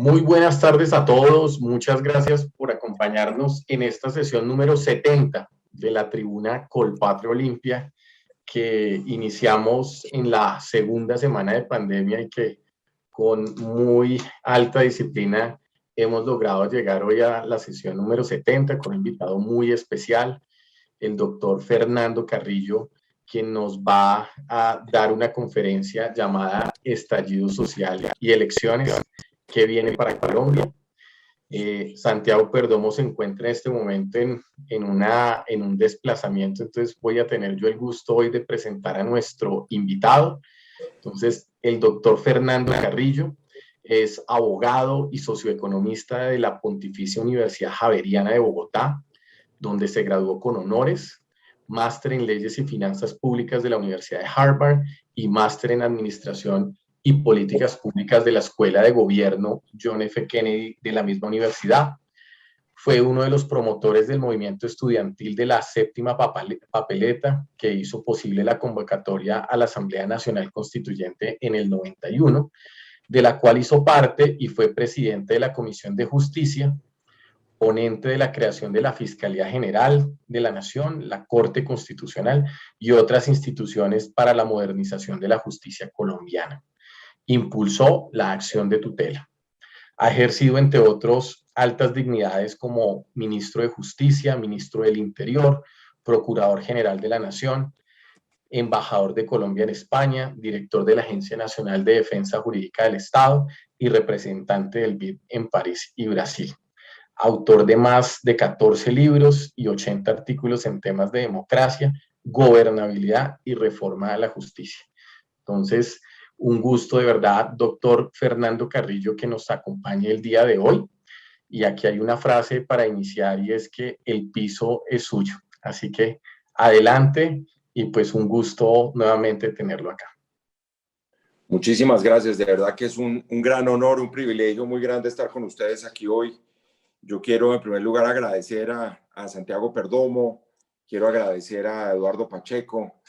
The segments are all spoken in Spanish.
Muy buenas tardes a todos. Muchas gracias por acompañarnos en esta sesión número 70 de la tribuna Colpatria Olimpia, que iniciamos en la segunda semana de pandemia y que con muy alta disciplina hemos logrado llegar hoy a la sesión número 70 con un invitado muy especial, el doctor Fernando Carrillo, quien nos va a dar una conferencia llamada Estallido Social y Elecciones, que viene para Colombia. Santiago Perdomo se encuentra en este momento en un desplazamiento, entonces voy a tener yo el gusto hoy de presentar a nuestro invitado. Entonces, el doctor Fernando Carrillo es abogado y socioeconomista de la Pontificia Universidad Javeriana de Bogotá, donde se graduó con honores, máster en Leyes y Finanzas Públicas de la Universidad de Harvard y máster en Administración y Políticas Públicas de la Escuela de Gobierno John F. Kennedy de la misma universidad. Fue uno de los promotores del movimiento estudiantil de la séptima papeleta, que hizo posible la convocatoria a la Asamblea Nacional Constituyente en el 91, de la cual hizo parte y fue presidente de la Comisión de Justicia, ponente de la creación de la Fiscalía General de la Nación, la Corte Constitucional y otras instituciones para la modernización de la justicia colombiana. Impulsó la acción de tutela. Ha ejercido, entre otros, altas dignidades como ministro de Justicia, ministro del Interior, procurador general de la Nación, embajador de Colombia en España, director de la Agencia Nacional de Defensa Jurídica del Estado y representante del BID en París y Brasil. Autor de más de 14 libros y 80 artículos en temas de democracia, gobernabilidad y reforma de la justicia. Entonces, un gusto de verdad, doctor Fernando Carrillo, que nos acompañe el día de hoy. Y aquí hay una frase para iniciar y es que el piso es suyo. Así que adelante y pues un gusto nuevamente tenerlo acá. Muchísimas gracias, de verdad que es un gran honor, un privilegio muy grande estar con ustedes aquí hoy. Yo quiero en primer lugar agradecer a Santiago Perdomo, quiero agradecer a Eduardo Pacheco,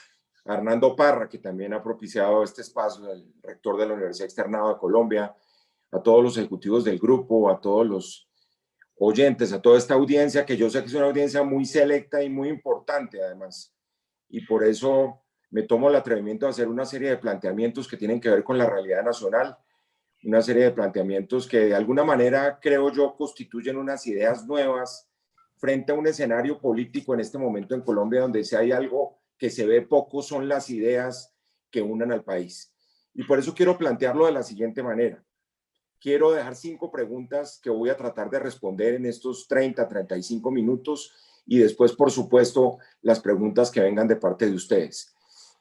a Hernando Parra, que también ha propiciado este espacio, el rector de la Universidad Externado de Colombia, a todos los ejecutivos del grupo, a todos los oyentes, a toda esta audiencia, que yo sé que es una audiencia muy selecta y muy importante además, y por eso me tomo el atrevimiento de hacer una serie de planteamientos que tienen que ver con la realidad nacional, una serie de planteamientos que de alguna manera creo yo constituyen unas ideas nuevas frente a un escenario político en este momento en Colombia donde si hay algo que se ve poco son las ideas que unan al país. Y por eso quiero plantearlo de la siguiente manera. Quiero dejar 5 preguntas que voy a tratar de responder en estos 35 minutos y después, por supuesto, las preguntas que vengan de parte de ustedes.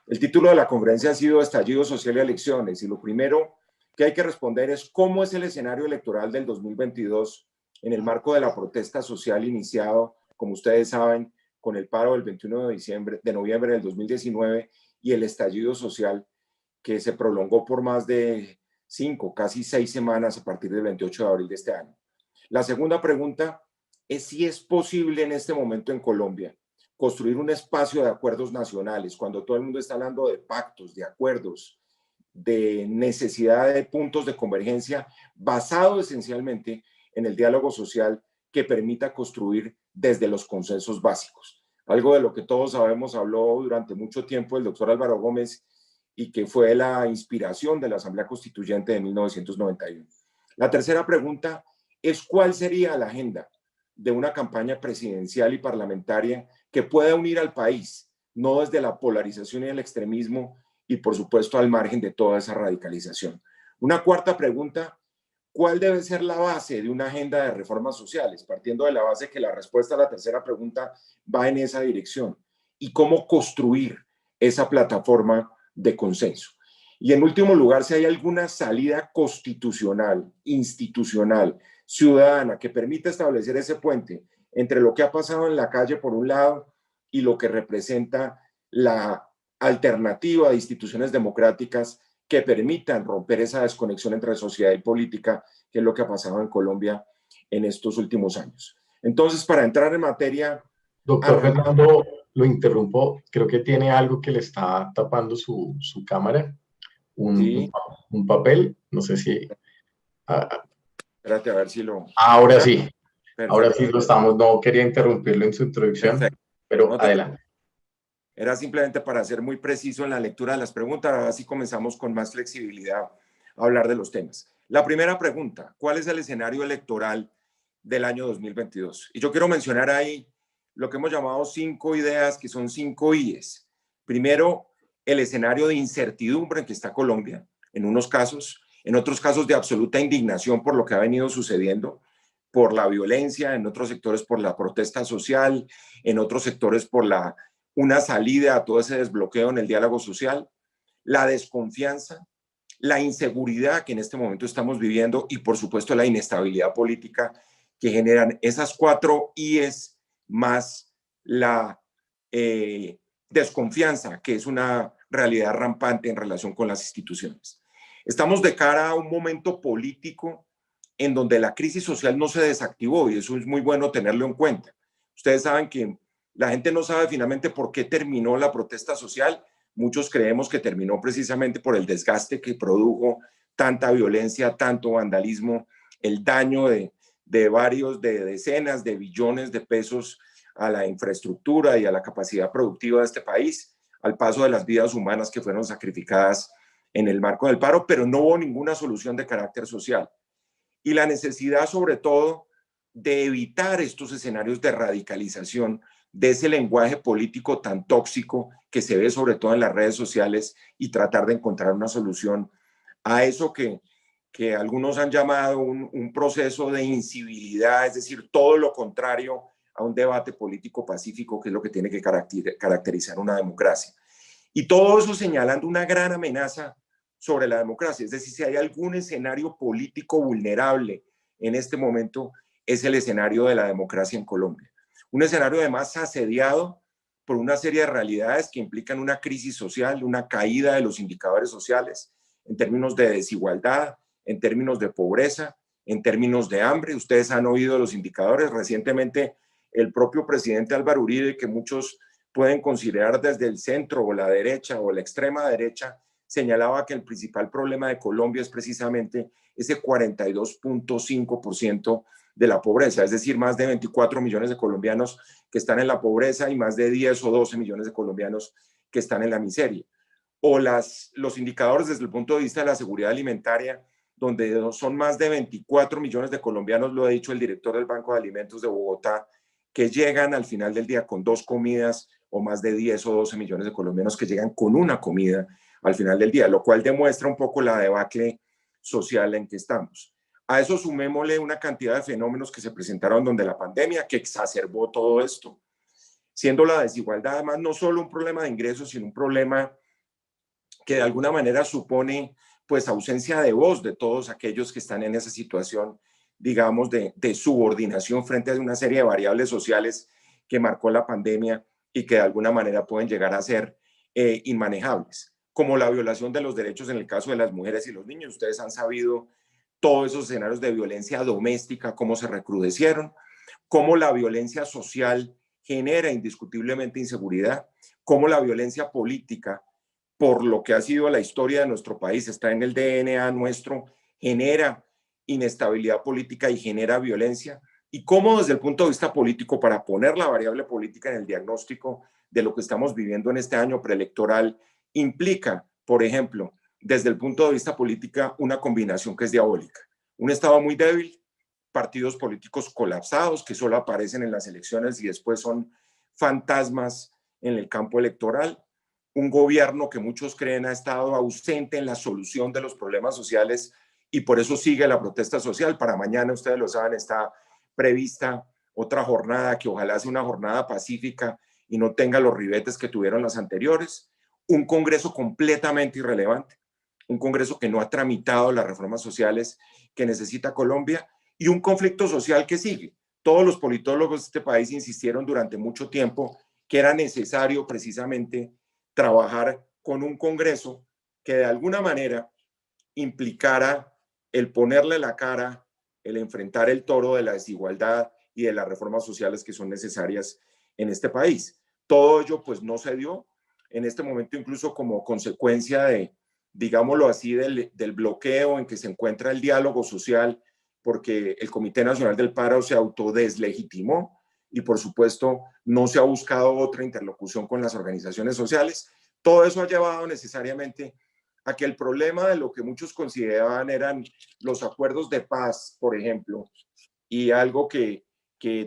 El título de la conferencia ha sido Estallido Social y Elecciones, y lo primero que hay que responder es cómo es el escenario electoral del 2022 en el marco de la protesta social iniciado, como ustedes saben, con el paro del 21 de noviembre del 2019 y el estallido social que se prolongó por más de 5, casi 6 semanas a partir del 28 de abril de este año. La segunda pregunta es si es posible en este momento en Colombia construir un espacio de acuerdos nacionales, cuando todo el mundo está hablando de pactos, de acuerdos, de necesidad de puntos de convergencia basado esencialmente en el diálogo social que permita construir desde los consensos básicos. Algo de lo que todos sabemos habló durante mucho tiempo el doctor Álvaro Gómez y que fue la inspiración de la Asamblea Constituyente de 1991. La tercera pregunta es ¿cuál sería la agenda de una campaña presidencial y parlamentaria que pueda unir al país, no desde la polarización y el extremismo y por supuesto al margen de toda esa radicalización? Una cuarta pregunta, ¿cuál debe ser la base de una agenda de reformas sociales? Partiendo de la base que la respuesta a la tercera pregunta va en esa dirección. ¿Y cómo construir esa plataforma de consenso? Y en último lugar, si hay alguna salida constitucional, institucional, ciudadana, que permita establecer ese puente entre lo que ha pasado en la calle por un lado y lo que representa la alternativa de instituciones democráticas que permitan romper esa desconexión entre sociedad y política, que es lo que ha pasado en Colombia en estos últimos años. Entonces, para entrar en materia... Doctor Fernando, lo interrumpo, creo que tiene algo que le está tapando su cámara, Sí. un papel, no sé si... Espérate a ver si lo... Ahora sí, ahora Perfecto, sí lo estamos. No quería interrumpirlo en su introducción, perfecto. pero No te adelante. preocupes. Era simplemente para ser muy preciso en la lectura de las preguntas, ahora sí comenzamos con más flexibilidad a hablar de los temas. La primera pregunta, ¿cuál es el escenario electoral del año 2022? Y yo quiero mencionar ahí lo que hemos llamado 5 ideas, que son 5 IES. Primero, el escenario de incertidumbre en que está Colombia, en unos casos, en otros casos de absoluta indignación por lo que ha venido sucediendo, por la violencia, en otros sectores por la protesta social, en otros sectores por una salida a todo ese desbloqueo en el diálogo social, la desconfianza, la inseguridad que en este momento estamos viviendo y por supuesto la inestabilidad política que generan esas 4 IES más la desconfianza, que es una realidad rampante en relación con las instituciones. Estamos de cara a un momento político en donde la crisis social no se desactivó y eso es muy bueno tenerlo en cuenta. Ustedes saben que la gente no sabe finalmente por qué terminó la protesta social. Muchos creemos que terminó precisamente por el desgaste que produjo tanta violencia, tanto vandalismo, el daño de decenas de billones de pesos a la infraestructura y a la capacidad productiva de este país, al paso de las vidas humanas que fueron sacrificadas en el marco del paro, pero no hubo ninguna solución de carácter social. Y la necesidad, sobre todo, de evitar estos escenarios de radicalización de ese lenguaje político tan tóxico que se ve sobre todo en las redes sociales y tratar de encontrar una solución a eso que algunos han llamado un proceso de incivilidad, es decir, todo lo contrario a un debate político pacífico, que es lo que tiene que caracterizar una democracia. Y todo eso señalando una gran amenaza sobre la democracia. Es decir, si hay algún escenario político vulnerable en este momento, es el escenario de la democracia en Colombia. Un escenario además asediado por una serie de realidades que implican una crisis social, una caída de los indicadores sociales en términos de desigualdad, en términos de pobreza, en términos de hambre. Ustedes han oído los indicadores. Recientemente, el propio presidente Álvaro Uribe, que muchos pueden considerar desde el centro o la derecha o la extrema derecha, señalaba que el principal problema de Colombia es precisamente ese 42.5% de la pobreza, es decir, más de 24 millones de colombianos que están en la pobreza y más de 10 o 12 millones de colombianos que están en la miseria. O los indicadores desde el punto de vista de la seguridad alimentaria, donde son más de 24 millones de colombianos, lo ha dicho el director del Banco de Alimentos de Bogotá, que llegan al final del día con 2 comidas, o más de 10 o 12 millones de colombianos que llegan con una comida al final del día, lo cual demuestra un poco la debacle social en que estamos. A eso sumémosle una cantidad de fenómenos que se presentaron donde la pandemia, que exacerbó todo esto, siendo la desigualdad además no solo un problema de ingresos, sino un problema que de alguna manera supone pues ausencia de voz de todos aquellos que están en esa situación, digamos, de subordinación frente a una serie de variables sociales que marcó la pandemia y que de alguna manera pueden llegar a ser inmanejables, como la violación de los derechos en el caso de las mujeres y los niños. Ustedes han sabido todos esos escenarios de violencia doméstica, cómo se recrudecieron, cómo la violencia social genera indiscutiblemente inseguridad, cómo la violencia política, por lo que ha sido la historia de nuestro país, está en el DNA nuestro, genera inestabilidad política y genera violencia, y cómo desde el punto de vista político, para poner la variable política en el diagnóstico de lo que estamos viviendo en este año preelectoral, implica, por ejemplo, desde el punto de vista político, una combinación que es diabólica. Un Estado muy débil, partidos políticos colapsados que solo aparecen en las elecciones y después son fantasmas en el campo electoral, un gobierno que muchos creen ha estado ausente en la solución de los problemas sociales y por eso sigue la protesta social. Para mañana, ustedes lo saben, está prevista otra jornada que ojalá sea una jornada pacífica y no tenga los ribetes que tuvieron las anteriores. Un Congreso completamente irrelevante, un Congreso que no ha tramitado las reformas sociales que necesita Colombia y un conflicto social que sigue. Todos los politólogos de este país insistieron durante mucho tiempo que era necesario precisamente trabajar con un Congreso que de alguna manera implicara el ponerle la cara, el enfrentar el toro de la desigualdad y de las reformas sociales que son necesarias en este país. Todo ello pues no se dio en este momento, incluso como consecuencia de, digámoslo así, del bloqueo en que se encuentra el diálogo social porque el Comité Nacional del Paro se autodeslegitimó y, por supuesto, no se ha buscado otra interlocución con las organizaciones sociales. Todo eso ha llevado necesariamente a que el problema de lo que muchos consideraban eran los acuerdos de paz, por ejemplo, y algo que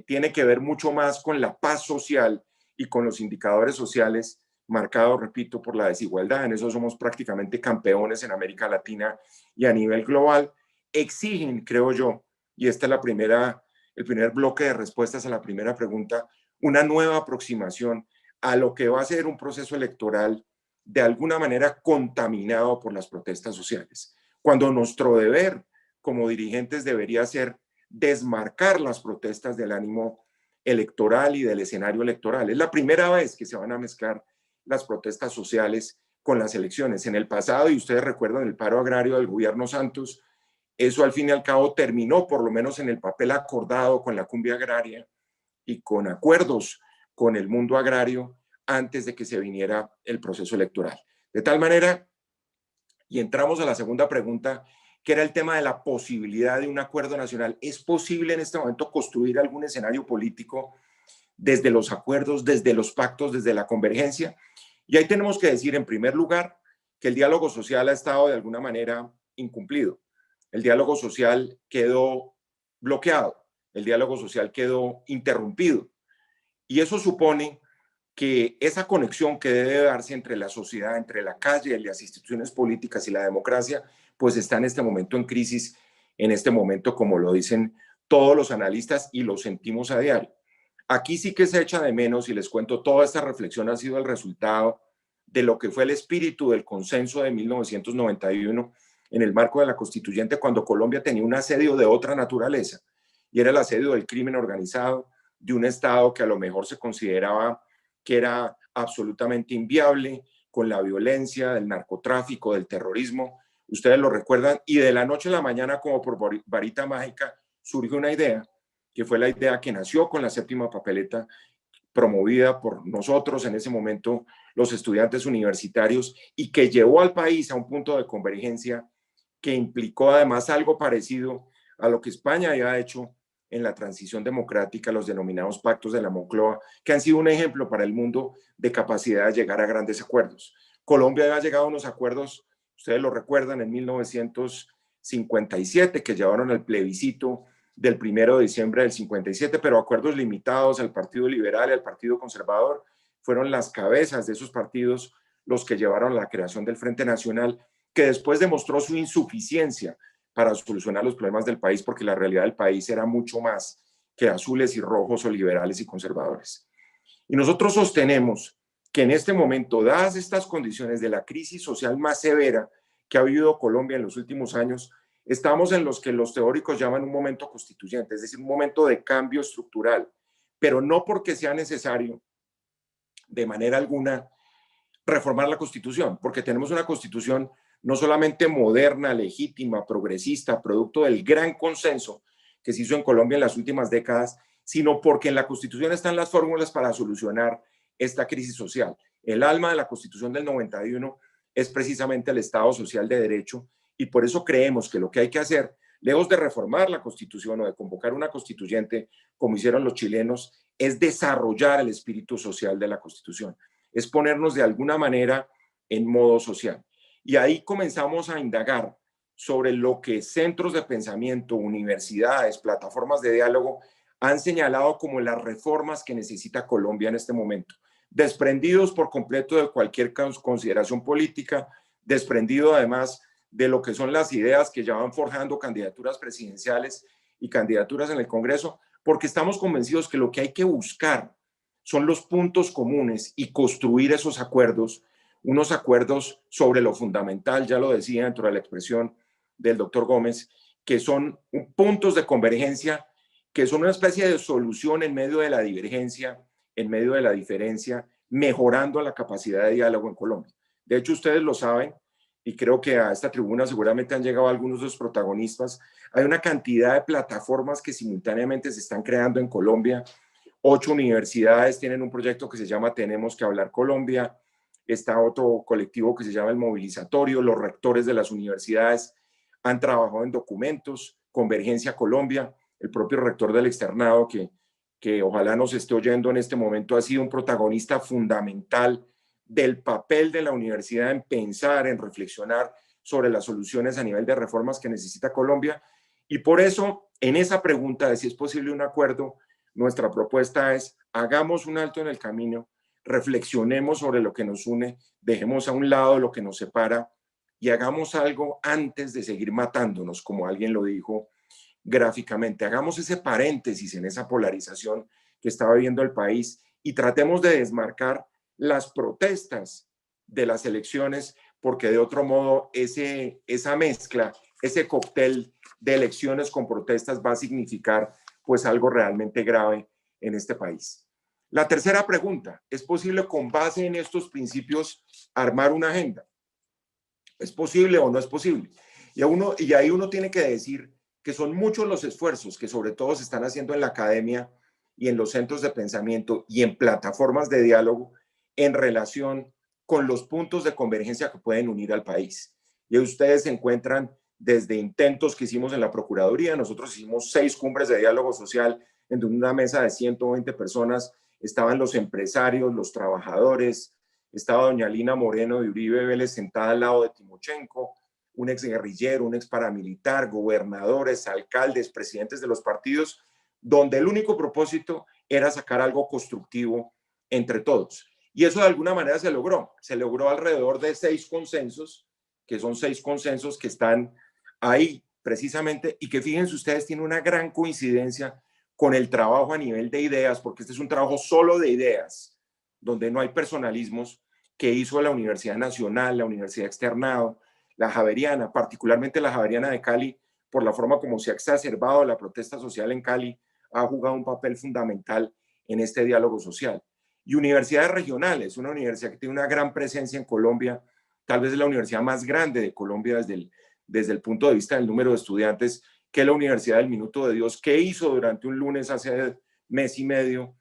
tiene que ver mucho más con la paz social y con los indicadores sociales marcados, repito, por la desigualdad. En eso somos prácticamente campeones en América Latina y a nivel global. Exigen, creo yo, y esta es el primer bloque de respuestas a la primera pregunta, una nueva aproximación a lo que va a ser un proceso electoral de alguna manera contaminado por las protestas sociales, cuando nuestro deber como dirigentes debería ser desmarcar las protestas del ánimo electoral y del escenario electoral. Es la primera vez que se van a mezclar las protestas sociales con las elecciones. En el pasado, y ustedes recuerdan el paro agrario del gobierno Santos, eso al fin y al cabo terminó, por lo menos en el papel acordado con la cumbia agraria y con acuerdos con el mundo agrario antes de que se viniera el proceso electoral. De tal manera, y entramos a la segunda pregunta, que era el tema de la posibilidad de un acuerdo nacional. ¿Es posible en este momento construir algún escenario político desde los acuerdos, desde los pactos, desde la convergencia? Y ahí tenemos que decir, en primer lugar, que el diálogo social ha estado de alguna manera incumplido. El diálogo social quedó bloqueado, el diálogo social quedó interrumpido. Y eso supone que esa conexión que debe darse entre la sociedad, entre la calle, las instituciones políticas y la democracia, pues está en este momento en crisis, en este momento, como lo dicen todos los analistas y lo sentimos a diario. Aquí sí que se echa de menos, y les cuento, toda esta reflexión ha sido el resultado de lo que fue el espíritu del consenso de 1991 en el marco de la constituyente, cuando Colombia tenía un asedio de otra naturaleza, y era el asedio del crimen organizado, de un Estado que a lo mejor se consideraba que era absolutamente inviable, con la violencia, del narcotráfico, del terrorismo. Ustedes lo recuerdan, y de la noche a la mañana, como por varita mágica, surge una idea, que fue la idea que nació con la séptima papeleta, promovida por nosotros en ese momento, los estudiantes universitarios, y que llevó al país a un punto de convergencia que implicó además algo parecido a lo que España había hecho en la transición democrática, los denominados pactos de la Moncloa, que han sido un ejemplo para el mundo de capacidad de llegar a grandes acuerdos. Colombia había llegado a unos acuerdos, ustedes lo recuerdan, en 1957, que llevaron al plebiscito del 1 de diciembre del 57, pero acuerdos limitados al Partido Liberal y al Partido Conservador. Fueron las cabezas de esos partidos los que llevaron a la creación del Frente Nacional, que después demostró su insuficiencia para solucionar los problemas del país, porque la realidad del país era mucho más que azules y rojos o liberales y conservadores. Y nosotros sostenemos que en este momento, dadas estas condiciones de la crisis social más severa que ha vivido Colombia en los últimos años, estamos en los que los teóricos llaman un momento constituyente, es decir, un momento de cambio estructural, pero no porque sea necesario de manera alguna reformar la Constitución, porque tenemos una Constitución no solamente moderna, legítima, progresista, producto del gran consenso que se hizo en Colombia en las últimas décadas, sino porque en la Constitución están las fórmulas para solucionar esta crisis social. El alma de la Constitución del 91 es precisamente el Estado social de derecho, y por eso creemos que lo que hay que hacer, lejos de reformar la Constitución o de convocar una constituyente, como hicieron los chilenos, es desarrollar el espíritu social de la Constitución, es ponernos de alguna manera en modo social. Y ahí comenzamos a indagar sobre lo que centros de pensamiento, universidades, plataformas de diálogo han señalado como las reformas que necesita Colombia en este momento, desprendidos por completo de cualquier consideración política, desprendido además de lo que son las ideas que ya van forjando candidaturas presidenciales y candidaturas en el Congreso, porque estamos convencidos que lo que hay que buscar son los puntos comunes y construir esos acuerdos, unos acuerdos sobre lo fundamental, ya lo decía dentro de la expresión del doctor Gómez, que son puntos de convergencia, que son una especie de solución en medio de la divergencia, en medio de la diferencia, mejorando la capacidad de diálogo en Colombia. De hecho, ustedes lo saben, y creo que a esta tribuna seguramente han llegado algunos de los protagonistas, hay una cantidad de plataformas que simultáneamente se están creando en Colombia. 8 universidades tienen un proyecto que se llama Tenemos que Hablar Colombia. Está otro colectivo que se llama El Movilizatorio. Los rectores de las universidades han trabajado en documentos. Convergencia Colombia, el propio rector del externado que ojalá nos esté oyendo en este momento, ha sido un protagonista fundamental del papel de la universidad en pensar, en reflexionar sobre las soluciones a nivel de reformas que necesita Colombia. Y por eso, en esa pregunta de si es posible un acuerdo, nuestra propuesta es: hagamos un alto en el camino, reflexionemos sobre lo que nos une, dejemos a un lado lo que nos separa y hagamos algo antes de seguir matándonos, como alguien lo dijo gráficamente. Hagamos ese paréntesis en esa polarización que está viviendo el país y tratemos de desmarcar las protestas de las elecciones, porque de otro modo esa mezcla, ese cóctel de elecciones con protestas va a significar pues algo realmente grave en este país. La tercera pregunta: ¿es posible con base en estos principios armar una agenda? ¿Es posible o no es posible? Y ahí uno tiene que decir que son muchos los esfuerzos que sobre todo se están haciendo en la academia y en los centros de pensamiento y en plataformas de diálogo en relación con los puntos de convergencia que pueden unir al país. Y ustedes se encuentran desde intentos que hicimos en la Procuraduría. Nosotros hicimos 6 cumbres de diálogo social en una mesa de 120 personas. Estaban los empresarios, los trabajadores, estaba doña Lina Moreno de Uribe Vélez sentada al lado de Timochenko, un exguerrillero, un exparamilitar, gobernadores, alcaldes, presidentes de los partidos, donde el único propósito era sacar algo constructivo entre todos. Y eso de alguna manera se logró alrededor de 6 consensos, que son 6 consensos que están ahí precisamente y que, fíjense ustedes, tiene una gran coincidencia con el trabajo a nivel de ideas, porque este es un trabajo solo de ideas, donde no hay personalismos, que hizo la Universidad Nacional, la Universidad Externado, la Javeriana, particularmente la Javeriana de Cali, por la forma como se ha exacerbado la protesta social en Cali, ha jugado un papel fundamental en este diálogo social. Y universidades regionales, una universidad que tiene una gran presencia en Colombia, tal vez es la universidad más grande de Colombia desde el punto de vista del número de estudiantes, que es la Universidad del Minuto de Dios, que hizo durante un lunes hace mes y medio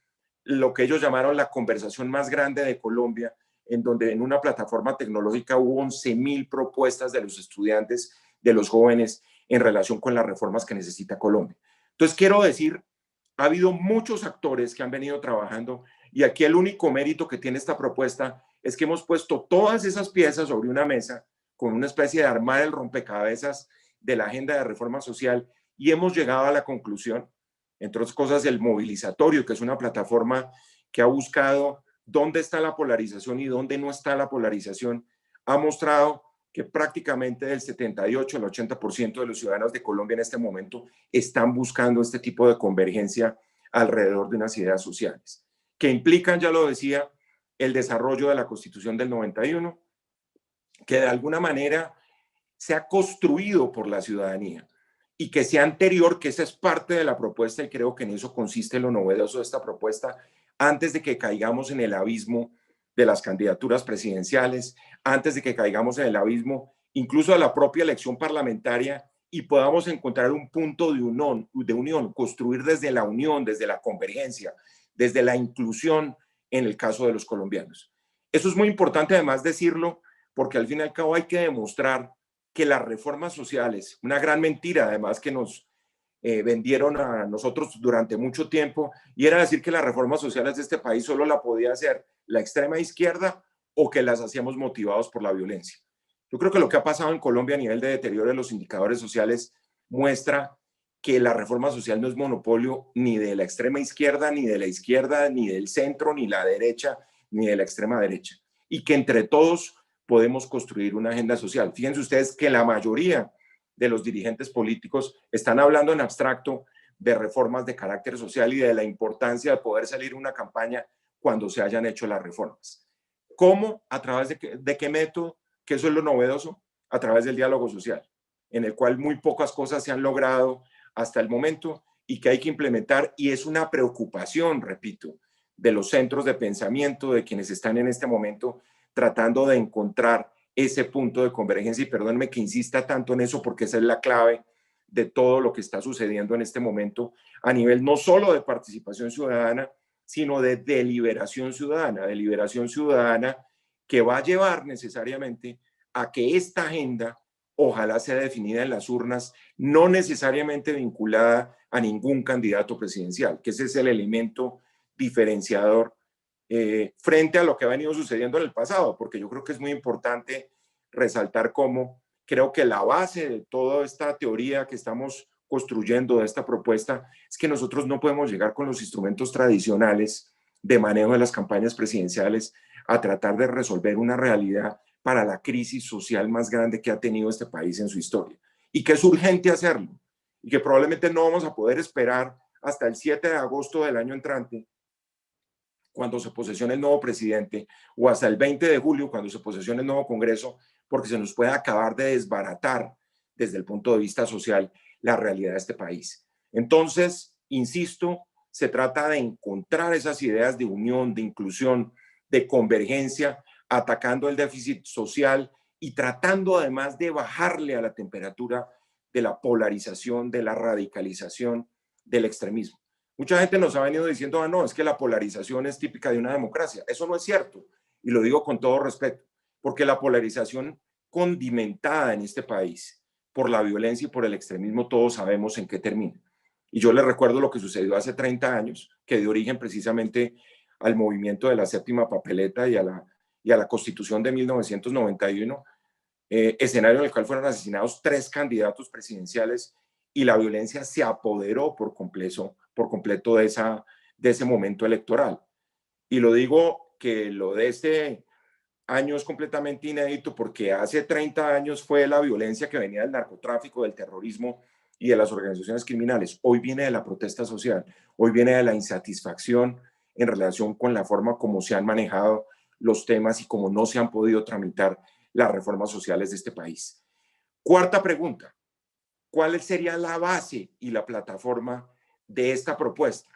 lo que ellos llamaron la conversación más grande de Colombia, en donde en una plataforma tecnológica hubo 11.000 propuestas de los estudiantes, de los jóvenes, en relación con las reformas que necesita Colombia. Entonces, quiero decir, ha habido muchos actores que han venido trabajando y aquí el único mérito que tiene esta propuesta es que hemos puesto todas esas piezas sobre una mesa con una especie de armar el rompecabezas de la agenda de reforma social y hemos llegado a la conclusión, entre otras cosas, el Movilizatorio, que es una plataforma que ha buscado dónde está la polarización y dónde no está la polarización, ha mostrado que prácticamente del 78 al 80% de los ciudadanos de Colombia en este momento están buscando este tipo de convergencia alrededor de unas ideas sociales, que implican, ya lo decía, el desarrollo de la Constitución del 91, que de alguna manera se ha construido por la ciudadanía y que sea anterior, que esa es parte de la propuesta y creo que en eso consiste lo novedoso de esta propuesta, antes de que caigamos en el abismo de las candidaturas presidenciales, antes de que caigamos en el abismo incluso de la propia elección parlamentaria y podamos encontrar un punto de unión, construir desde la unión, desde la convergencia, desde la inclusión en el caso de los colombianos. Eso es muy importante además decirlo, porque al fin y al cabo hay que demostrar que las reformas sociales, una gran mentira además que nos vendieron a nosotros durante mucho tiempo, y era decir que las reformas sociales de este país solo la podía hacer la extrema izquierda o que las hacíamos motivados por la violencia. Yo creo que lo que ha pasado en Colombia a nivel de deterioro de los indicadores sociales muestra que la reforma social no es monopolio ni de la extrema izquierda, ni de la izquierda, ni del centro, ni la derecha, ni de la extrema derecha, y que entre todos podemos construir una agenda social. Fíjense ustedes que la mayoría de los dirigentes políticos están hablando en abstracto de reformas de carácter social y de la importancia de poder salir una campaña cuando se hayan hecho las reformas. ¿Cómo? ¿A través de qué método? Que eso es lo novedoso, a través del diálogo social, en el cual muy pocas cosas se han logrado hasta el momento y que hay que implementar, y es una preocupación, repito, de los centros de pensamiento, de quienes están en este momento tratando de encontrar ese punto de convergencia, y perdónenme que insista tanto en eso porque esa es la clave de todo lo que está sucediendo en este momento a nivel no solo de participación ciudadana, sino de deliberación ciudadana que va a llevar necesariamente a que esta agenda ojalá sea definida en las urnas, no necesariamente vinculada a ningún candidato presidencial, que ese es el elemento diferenciador frente a lo que ha venido sucediendo en el pasado, porque yo creo que es muy importante resaltar cómo creo que la base de toda esta teoría que estamos construyendo de esta propuesta es que nosotros no podemos llegar con los instrumentos tradicionales de manejo de las campañas presidenciales a tratar de resolver una realidad para la crisis social más grande que ha tenido este país en su historia, y que es urgente hacerlo, y que probablemente no vamos a poder esperar hasta el 7 de agosto del año entrante, cuando se posesione el nuevo presidente, o hasta el 20 de julio, cuando se posesione el nuevo Congreso, porque se nos puede acabar de desbaratar desde el punto de vista social la realidad de este país. Entonces, insisto, se trata de encontrar esas ideas de unión, de inclusión, de convergencia, atacando el déficit social y tratando además de bajarle a la temperatura de la polarización, de la radicalización, del extremismo. Mucha gente nos ha venido diciendo, no, es que la polarización es típica de una democracia. Eso no es cierto, y lo digo con todo respeto, porque la polarización condimentada en este país por la violencia y por el extremismo, todos sabemos en qué termina. Y yo les recuerdo lo que sucedió hace 30 años, que dio origen precisamente al movimiento de la séptima papeleta y a la Constitución de 1991, escenario en el cual fueron asesinados 3 candidatos presidenciales y la violencia se apoderó por completo de ese momento electoral. Y lo digo que lo de este año es completamente inédito porque hace 30 años fue la violencia que venía del narcotráfico, del terrorismo y de las organizaciones criminales. Hoy viene de la protesta social, hoy viene de la insatisfacción en relación con la forma como se han manejado los temas y cómo no se han podido tramitar las reformas sociales de este país. Cuarta pregunta, ¿cuál sería la base y la plataforma de esta propuesta?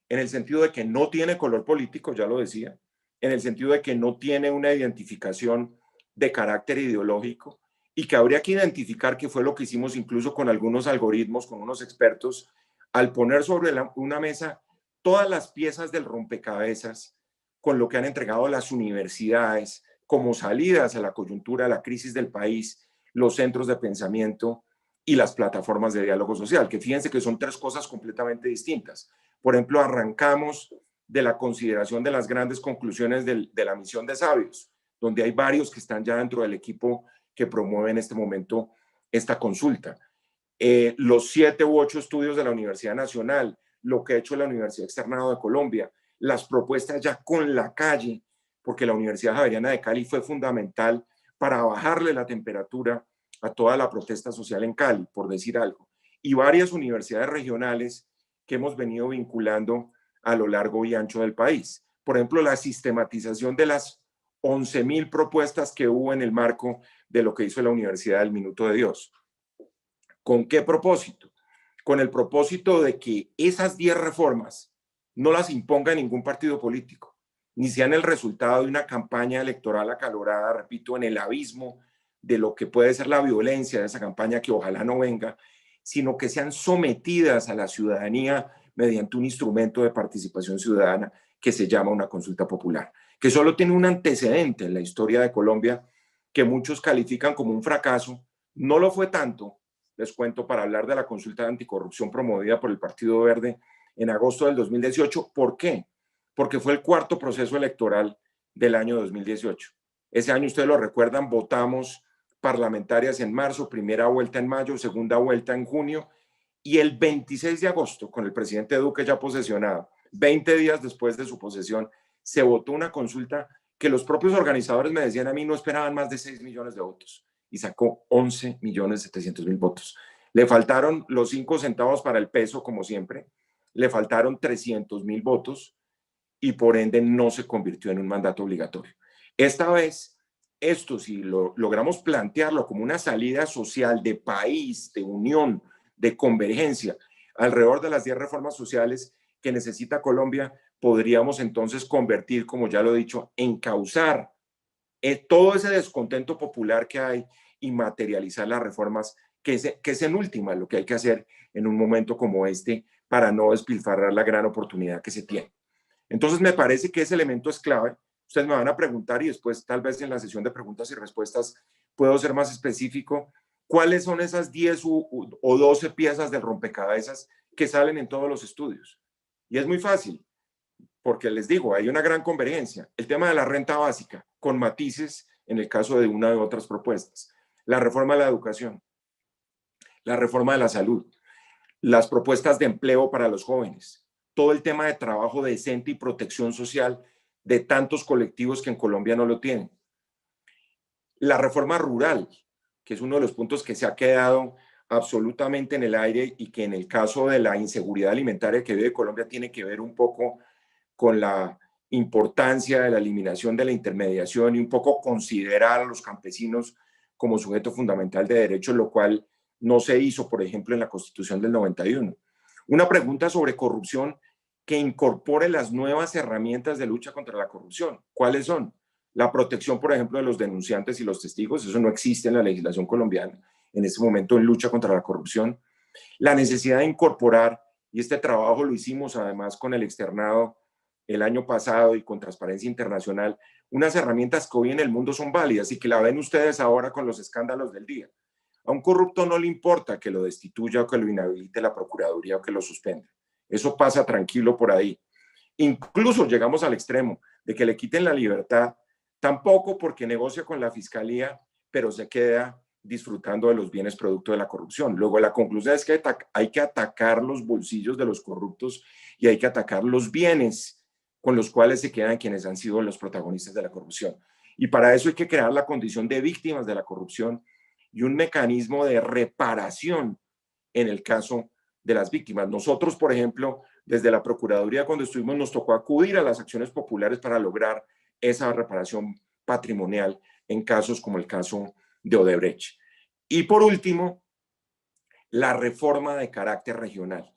En el sentido de que no tiene color político, ya lo decía, en el sentido de que no tiene una identificación de carácter ideológico y que habría que identificar, que fue lo que hicimos incluso con algunos algoritmos, con unos expertos, al poner sobre una mesa todas las piezas del rompecabezas con lo que han entregado las universidades como salidas a la coyuntura, a la crisis del país, los centros de pensamiento y las plataformas de diálogo social, que fíjense que son 3 cosas completamente distintas. Por ejemplo, arrancamos de la consideración de las grandes conclusiones de la misión de sabios, donde hay varios que están ya dentro del equipo que promueve en este momento esta consulta. Los 7 u 8 estudios de la Universidad Nacional, lo que ha hecho la Universidad Externado de Colombia, las propuestas ya con la calle, porque la Universidad Javeriana de Cali fue fundamental para bajarle la temperatura a toda la protesta social en Cali, por decir algo, y varias universidades regionales que hemos venido vinculando a lo largo y ancho del país. Por ejemplo, la sistematización de las 11.000 propuestas que hubo en el marco de lo que hizo la Universidad del Minuto de Dios. ¿Con qué propósito? Con el propósito de que esas 10 reformas no las imponga ningún partido político, ni sean el resultado de una campaña electoral acalorada, repito, en el abismo de lo que puede ser la violencia de esa campaña, que ojalá no venga, sino que sean sometidas a la ciudadanía mediante un instrumento de participación ciudadana que se llama una consulta popular, que solo tiene un antecedente en la historia de Colombia que muchos califican como un fracaso. No lo fue tanto, les cuento, para hablar de la consulta de anticorrupción promovida por el Partido Verde en agosto del 2018. ¿Por qué? Porque fue el 4º proceso electoral del año 2018. Ese año, ustedes lo recuerdan, votamos parlamentarias en marzo, primera vuelta en mayo, segunda vuelta en junio, y el 26 de agosto, con el presidente Duque ya posesionado, 20 días después de su posesión, se votó una consulta que los propios organizadores me decían a mí no esperaban más de 6 millones de votos, y sacó 11.700.000 votos. Le faltaron los 5 centavos para el peso, como siempre, le faltaron 300.000 votos, y por ende no se convirtió en un mandato obligatorio. Esta vez, esto, si logramos plantearlo como una salida social de país, de unión, de convergencia, alrededor de las 10 reformas sociales que necesita Colombia, podríamos entonces convertir, como ya lo he dicho, encauzar todo ese descontento popular que hay y materializar las reformas, que es en última lo que hay que hacer en un momento como este para no despilfarrar la gran oportunidad que se tiene. Entonces me parece que ese elemento es clave. Ustedes me van a preguntar y después tal vez en la sesión de preguntas y respuestas puedo ser más específico, ¿Cuáles son esas 10 o 12 piezas del rompecabezas que salen en todos los estudios? Y es muy fácil, porque les digo, hay una gran convergencia. El tema de la renta básica, con matices en el caso de una de otras propuestas. La reforma de la educación, la reforma de la salud, las propuestas de empleo para los jóvenes, todo el tema de trabajo decente y protección social de tantos colectivos que en Colombia no lo tienen. La reforma rural, que es uno de los puntos que se ha quedado absolutamente en el aire y que en el caso de la inseguridad alimentaria que vive Colombia tiene que ver un poco con la importancia de la eliminación de la intermediación y un poco considerar a los campesinos como sujeto fundamental de derechos, lo cual no se hizo, por ejemplo, en la Constitución del 91. Una pregunta sobre corrupción que incorpore las nuevas herramientas de lucha contra la corrupción. ¿Cuáles son? La protección, por ejemplo, de los denunciantes y los testigos. Eso no existe en la legislación colombiana en este momento en lucha contra la corrupción. La necesidad de incorporar, y este trabajo lo hicimos además con el externado el año pasado y con Transparencia Internacional, unas herramientas que hoy en el mundo son válidas y que la ven ustedes ahora con los escándalos del día. A un corrupto no le importa que lo destituya o que lo inhabilite la Procuraduría o que lo suspenda. Eso pasa tranquilo por ahí. Incluso llegamos al extremo de que le quiten la libertad, tampoco porque negocia con la Fiscalía, pero se queda disfrutando de los bienes producto de la corrupción. Luego la conclusión es que hay que atacar los bolsillos de los corruptos y hay que atacar los bienes con los cuales se quedan quienes han sido los protagonistas de la corrupción. Y para eso hay que crear la condición de víctimas de la corrupción y un mecanismo de reparación en el caso de las víctimas. Nosotros, por ejemplo, desde la Procuraduría, cuando estuvimos, nos tocó acudir a las acciones populares para lograr esa reparación patrimonial en casos como el caso de Odebrecht. Y por último, la reforma de carácter regional.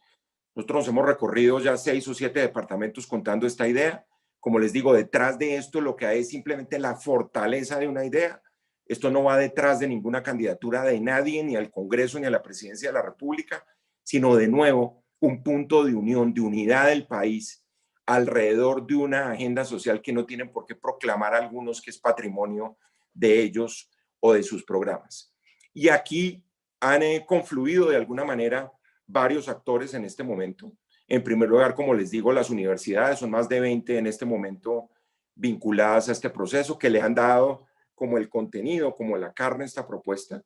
Nosotros nos hemos recorrido ya 6 o 7 departamentos contando esta idea. Como les digo, detrás de esto lo que hay es simplemente la fortaleza de una idea. Esto no va detrás de ninguna candidatura de nadie, ni al Congreso, ni a la Presidencia de la República, sino de nuevo un punto de unión, de unidad del país alrededor de una agenda social que no tienen por qué proclamar algunos que es patrimonio de ellos o de sus programas. Y aquí han confluido de alguna manera varios actores en este momento. En primer lugar, como les digo, las universidades, son más de 20 en este momento vinculadas a este proceso, que le han dado como el contenido, como la carne a esta propuesta.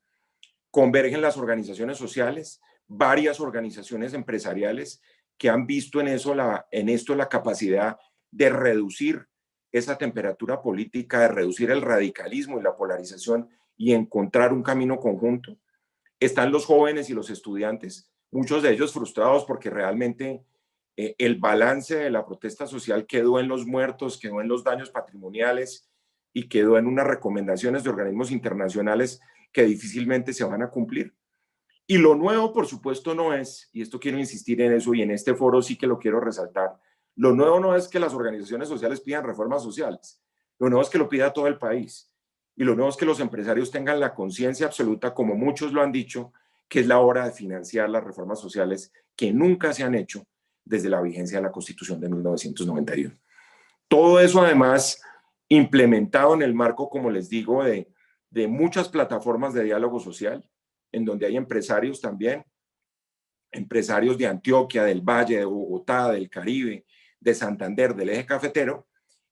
Convergen las organizaciones sociales, varias organizaciones empresariales que han visto en esto la capacidad de reducir esa temperatura política, de reducir el radicalismo y la polarización y encontrar un camino conjunto. Están los jóvenes y los estudiantes, muchos de ellos frustrados porque realmente el balance de la protesta social quedó en los muertos, quedó en los daños patrimoniales y quedó en unas recomendaciones de organismos internacionales que difícilmente se van a cumplir. Y lo nuevo, por supuesto, no es, y esto quiero insistir en eso, y en este foro sí que lo quiero resaltar, lo nuevo no es que las organizaciones sociales pidan reformas sociales, lo nuevo es que lo pida todo el país, y lo nuevo es que los empresarios tengan la conciencia absoluta, como muchos lo han dicho, que es la hora de financiar las reformas sociales que nunca se han hecho desde la vigencia de la Constitución de 1991. Todo eso, además, implementado en el marco, como les digo, de muchas plataformas de diálogo social, en donde hay empresarios también, empresarios de Antioquia, del Valle, de Bogotá, del Caribe, de Santander, del eje cafetero,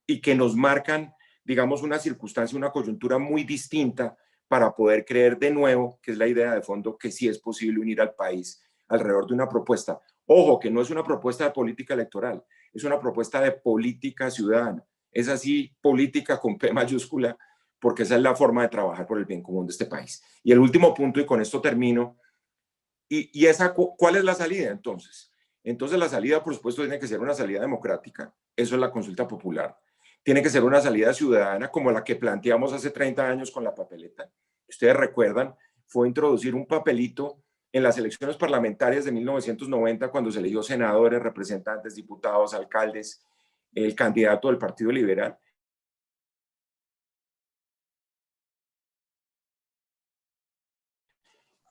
y que nos marcan, digamos, una circunstancia, una coyuntura muy distinta para poder creer de nuevo, que es la idea de fondo, que sí es posible unir al país alrededor de una propuesta. Ojo, que no es una propuesta de política electoral, es una propuesta de política ciudadana. Es así, política con P mayúscula, porque esa es la forma de trabajar por el bien común de este país. Y el último punto, y con esto termino, ¿cuál es la salida entonces? Entonces la salida, por supuesto, tiene que ser una salida democrática, eso es la consulta popular. Tiene que ser una salida ciudadana como la que planteamos hace 30 años con la papeleta. Ustedes recuerdan, fue introducir un papelito en las elecciones parlamentarias de 1990, cuando se eligió senadores, representantes, diputados, alcaldes, el candidato del Partido Liberal.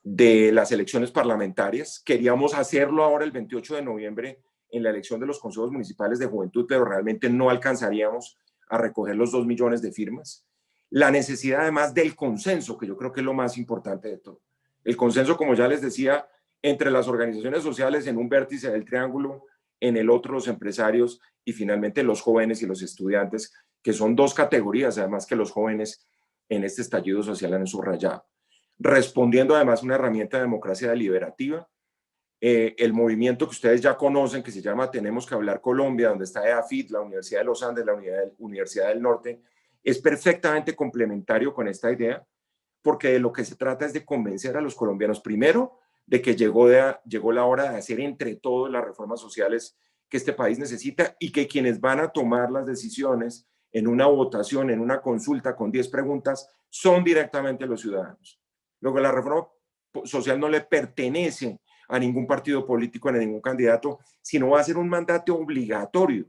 De las elecciones parlamentarias. Queríamos hacerlo ahora el 28 de noviembre en la elección de los consejos municipales de juventud, pero realmente no alcanzaríamos a recoger los 2 millones de firmas. La necesidad además del consenso, que yo creo que es lo más importante de todo. El consenso, como ya les decía, entre las organizaciones sociales en un vértice del triángulo, en el otro los empresarios y finalmente los jóvenes y los estudiantes, que son dos categorías, además que los jóvenes en este estallido social han subrayado. Respondiendo además a una herramienta de democracia deliberativa, el movimiento que ustedes ya conocen, que se llama Tenemos que Hablar Colombia, donde está EAFIT, la Universidad de los Andes, la Universidad del Norte, es perfectamente complementario con esta idea, porque de lo que se trata es de convencer a los colombianos, primero, de que llegó la hora de hacer entre todos las reformas sociales que este país necesita y que quienes van a tomar las decisiones en una votación, en una consulta con 10 preguntas, son directamente los ciudadanos. Luego, la reforma social no le pertenece a ningún partido político, a ningún candidato, sino va a ser un mandato obligatorio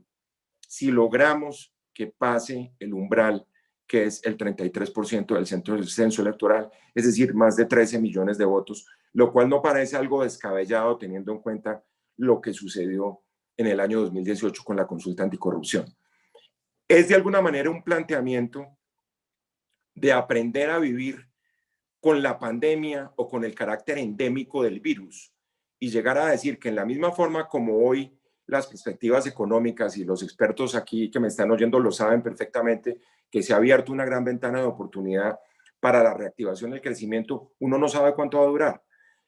si logramos que pase el umbral que es el 33% del censo electoral, es decir, más de 13 millones de votos, lo cual no parece algo descabellado teniendo en cuenta lo que sucedió en el año 2018 con la consulta anticorrupción. Es de alguna manera un planteamiento de aprender a vivir con la pandemia o con el carácter endémico del virus y llegar a decir que en la misma forma como hoy las perspectivas económicas y los expertos aquí que me están oyendo lo saben perfectamente, que se ha abierto una gran ventana de oportunidad para la reactivación del crecimiento, uno no sabe cuánto va a durar.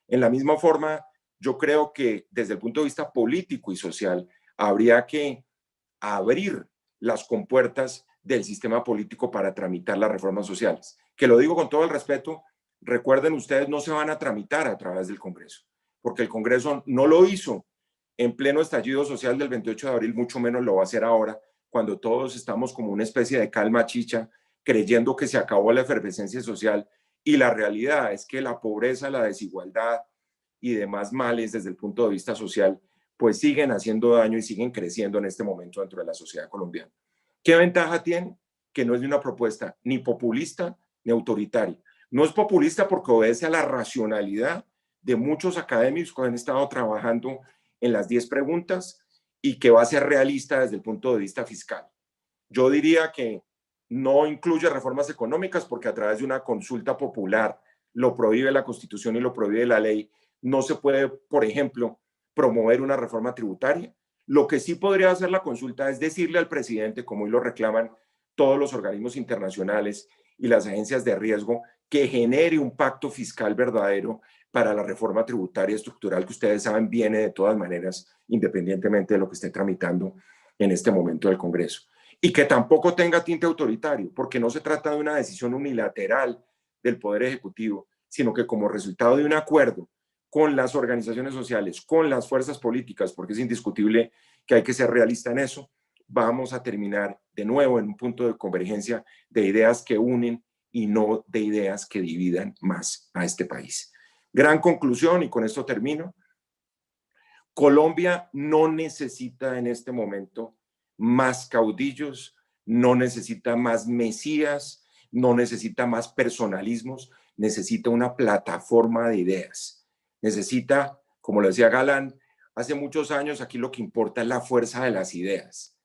En la misma forma, yo creo que desde el punto de vista político y social, habría que abrir las compuertas del sistema político para tramitar las reformas sociales. Que lo digo con todo el respeto, recuerden ustedes, no se van a tramitar a través del Congreso, porque el Congreso no lo hizo en pleno estallido social del 28 de abril, mucho menos lo va a hacer ahora, cuando todos estamos como una especie de calma chicha, creyendo que se acabó la efervescencia social, y la realidad es que la pobreza, la desigualdad y demás males desde el punto de vista social, pues siguen haciendo daño y siguen creciendo en este momento dentro de la sociedad colombiana. ¿Qué ventaja tiene? Que no es de una propuesta ni populista ni autoritaria. No es populista porque obedece a la racionalidad de muchos académicos que han estado trabajando en las 10 preguntas y que va a ser realista desde el punto de vista fiscal. Yo diría que no incluye reformas económicas porque a través de una consulta popular lo prohíbe la Constitución y lo prohíbe la ley. No se puede, por ejemplo, promover una reforma tributaria. Lo que sí podría hacer la consulta es decirle al presidente, como hoy lo reclaman todos los organismos internacionales y las agencias de riesgo, que genere un pacto fiscal verdadero para la reforma tributaria estructural que ustedes saben viene de todas maneras, independientemente de lo que esté tramitando en este momento del Congreso. Y que tampoco tenga tinte autoritario, porque no se trata de una decisión unilateral del Poder Ejecutivo, sino que como resultado de un acuerdo con las organizaciones sociales, con las fuerzas políticas, porque es indiscutible que hay que ser realista en eso, vamos a terminar de nuevo en un punto de convergencia de ideas que unen y no de ideas que dividan más a este país. Gran conclusión, y con esto termino. Colombia no necesita en este momento más caudillos, no necesita más mesías, no necesita más personalismos, necesita una plataforma de ideas. Necesita, como lo decía Galán, hace muchos años aquí lo que importa es la fuerza de las ideas.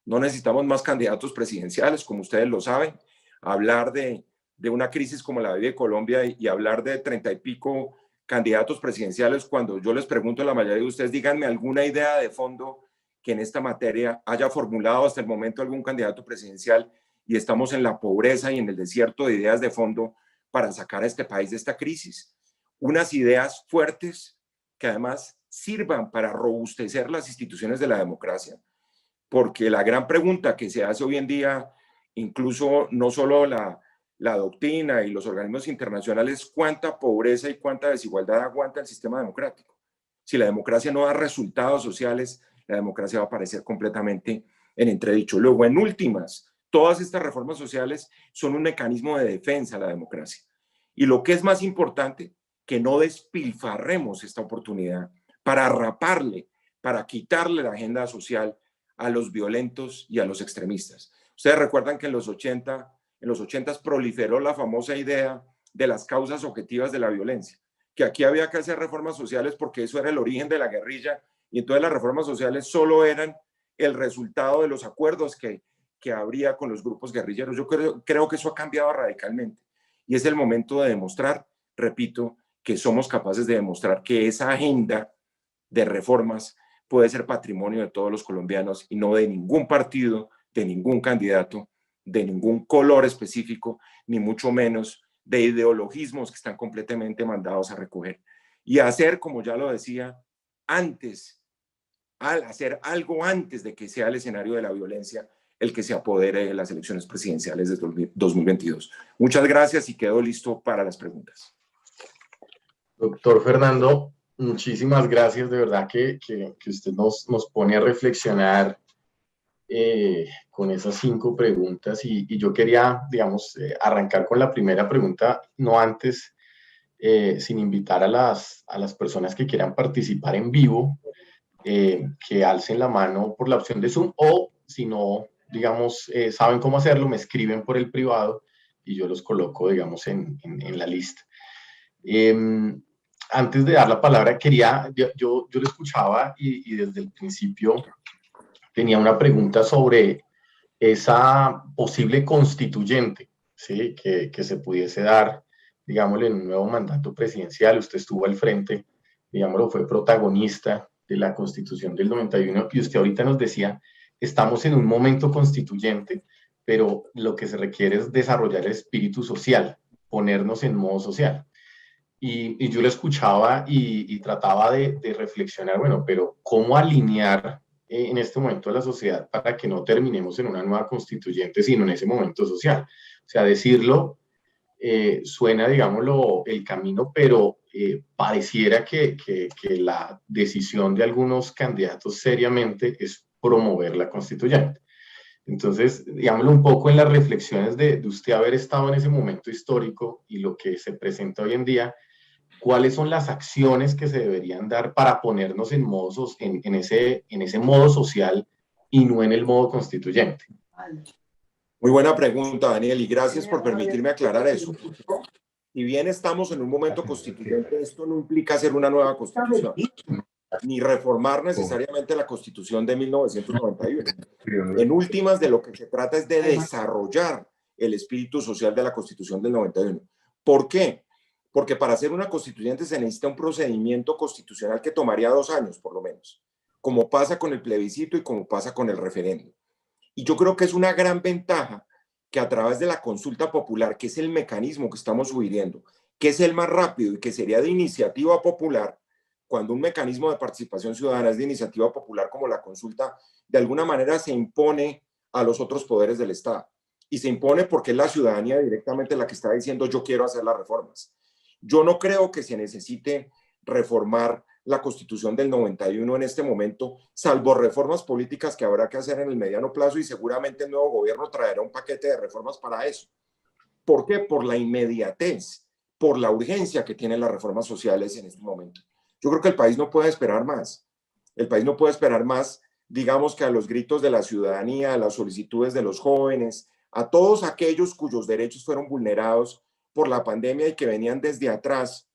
No necesitamos más candidatos presidenciales, como ustedes lo saben. Hablar de una crisis como la vive Colombia y hablar de 30 y pico candidatos presidenciales, cuando yo les pregunto a la mayoría de ustedes, díganme alguna idea de fondo que en esta materia haya formulado hasta el momento algún candidato presidencial, y estamos en la pobreza y en el desierto de ideas de fondo para sacar a este país de esta crisis. Unas ideas fuertes que además sirvan para robustecer las instituciones de la democracia, porque la gran pregunta que se hace hoy en día, incluso no solo la doctrina y los organismos internacionales, cuánta pobreza y cuánta desigualdad aguanta el sistema democrático. Si la democracia no da resultados sociales, la democracia va a aparecer completamente en entredicho. Luego, en últimas, todas estas reformas sociales son un mecanismo de defensa a la democracia. Y lo que es más importante, que no despilfarremos esta oportunidad para raparle, para quitarle la agenda social a los violentos y a los extremistas. Ustedes recuerdan que en los 80 proliferó la famosa idea de las causas objetivas de la violencia, que aquí había que hacer reformas sociales porque eso era el origen de la guerrilla, y entonces las reformas sociales solo eran el resultado de los acuerdos que habría con los grupos guerrilleros. Yo creo que eso ha cambiado radicalmente, y es el momento de demostrar, repito, que somos capaces de demostrar que esa agenda de reformas puede ser patrimonio de todos los colombianos y no de ningún partido, de ningún candidato, de ningún color específico, ni mucho menos de ideologismos que están completamente mandados a recoger. Y hacer, como ya lo decía, hacer algo antes de que sea el escenario de la violencia el que se apodere de las elecciones presidenciales de 2022. Muchas gracias y quedo listo para las preguntas. Doctor Fernando, muchísimas gracias. De verdad que usted nos pone a reflexionar con esas 5 preguntas y yo quería, digamos, arrancar con la primera pregunta, no antes, sin invitar a las personas que quieran participar en vivo, que alcen la mano por la opción de Zoom o si no, digamos, saben cómo hacerlo, me escriben por el privado y yo los coloco, digamos, en la lista. Antes de dar la palabra, yo lo escuchaba y desde el principio tenía una pregunta sobre esa posible constituyente, ¿sí? Que se pudiese dar, digámoslo, en un nuevo mandato presidencial. Usted estuvo al frente, digámoslo, fue protagonista de la Constitución del 91 y usted ahorita nos decía, estamos en un momento constituyente, pero lo que se requiere es desarrollar el espíritu social, ponernos en modo social. Y yo lo escuchaba y trataba de reflexionar, bueno, pero ¿cómo alinear en este momento a la sociedad para que no terminemos en una nueva constituyente, sino en ese momento social? O sea, decirlo suena, digámoslo, el camino, pero pareciera que la decisión de algunos candidatos seriamente es promover la constituyente. Entonces, digámoslo un poco en las reflexiones de usted haber estado en ese momento histórico y lo que se presenta hoy en día, ¿cuáles son las acciones que se deberían dar para ponernos en ese modo social y no en el modo constituyente? Muy buena pregunta, Daniel, y gracias por permitirme aclarar eso. Si bien estamos en un momento constituyente, esto no implica hacer una nueva constitución, ni reformar necesariamente la Constitución de 1991. En últimas, de lo que se trata es de desarrollar el espíritu social de la Constitución del 91. ¿Por qué? Porque para hacer una constituyente se necesita un procedimiento constitucional que tomaría 2 años, por lo menos, como pasa con el plebiscito y como pasa con el referéndum. Y yo creo que es una gran ventaja que a través de la consulta popular, que es el mecanismo que estamos sugiriendo, que es el más rápido y que sería de iniciativa popular, cuando un mecanismo de participación ciudadana es de iniciativa popular como la consulta, de alguna manera se impone a los otros poderes del Estado. Y se impone porque es la ciudadanía directamente la que está diciendo yo quiero hacer las reformas. Yo no creo que se necesite reformar la Constitución del 91 en este momento, salvo reformas políticas que habrá que hacer en el mediano plazo y seguramente el nuevo gobierno traerá un paquete de reformas para eso. ¿Por qué? Por la inmediatez, por la urgencia que tienen las reformas sociales en este momento. Yo creo que el país no puede esperar más. El país no puede esperar más, digamos que a los gritos de la ciudadanía, a las solicitudes de los jóvenes, a todos aquellos cuyos derechos fueron vulnerados por la pandemia y que venían desde atrás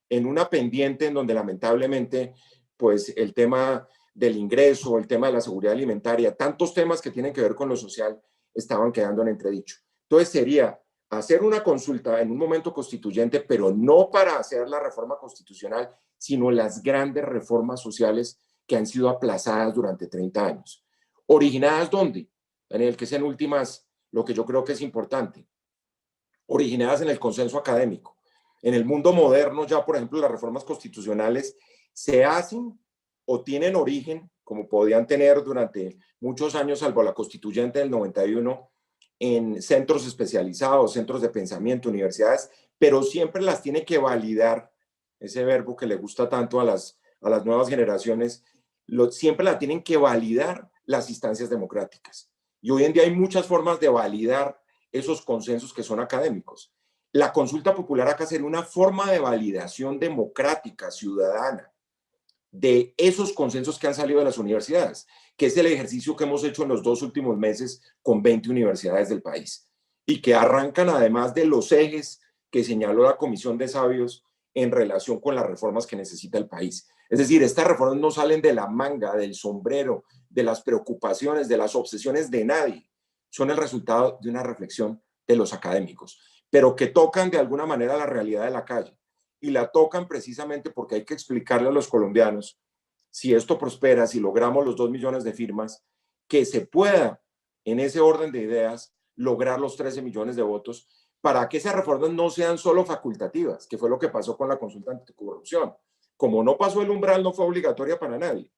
en una pendiente en donde lamentablemente pues el tema del ingreso, el tema de la seguridad alimentaria, tantos temas que tienen que ver con lo social estaban quedando en entredicho. Entonces sería hacer una consulta en un momento constituyente, pero no para hacer la reforma constitucional, sino las grandes reformas sociales que han sido aplazadas durante 30 años. ¿Originadas dónde? Daniel, que es en últimas lo que yo creo que es importante. Originadas en el consenso académico. En el mundo moderno ya, por ejemplo, las reformas constitucionales se hacen o tienen origen, como podían tener durante muchos años, salvo la constituyente del 91, en centros especializados, centros de pensamiento, universidades, pero siempre las tiene que validar, ese verbo que le gusta tanto a las nuevas generaciones, siempre la tienen que validar las instancias democráticas. Y hoy en día hay muchas formas de validar esos consensos que son académicos. La consulta popular acá sería una forma de validación democrática, ciudadana, de esos consensos que han salido de las universidades, que es el ejercicio que hemos hecho en los 2 últimos meses con 20 universidades del país y que arrancan además de los ejes que señaló la Comisión de Sabios en relación con las reformas que necesita el país. Es decir, estas reformas no salen de la manga, del sombrero, de las preocupaciones, de las obsesiones de nadie. Son el resultado de una reflexión de los académicos, pero que tocan de alguna manera la realidad de la calle y la tocan precisamente porque hay que explicarle a los colombianos, si esto prospera, si logramos los 2 millones de firmas, que se pueda, en ese orden de ideas, lograr los 13 millones de votos para que esas reformas no sean solo facultativas, que fue lo que pasó con la consulta anticorrupción. Como no pasó el umbral, no fue obligatoria para nadie.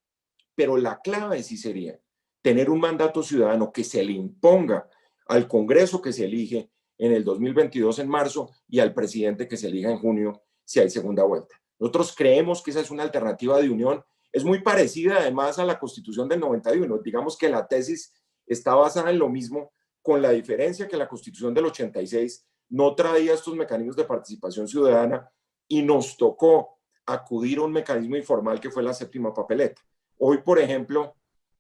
Pero la clave sí sería tener un mandato ciudadano que se le imponga al Congreso que se elige en el 2022 en marzo y al presidente que se elija en junio si hay segunda vuelta. Nosotros creemos que esa es una alternativa de unión. Es muy parecida además a la Constitución del 91. Digamos que la tesis está basada en lo mismo, con la diferencia que la Constitución del 86 no traía estos mecanismos de participación ciudadana y nos tocó acudir a un mecanismo informal que fue la séptima papeleta. Hoy, por ejemplo,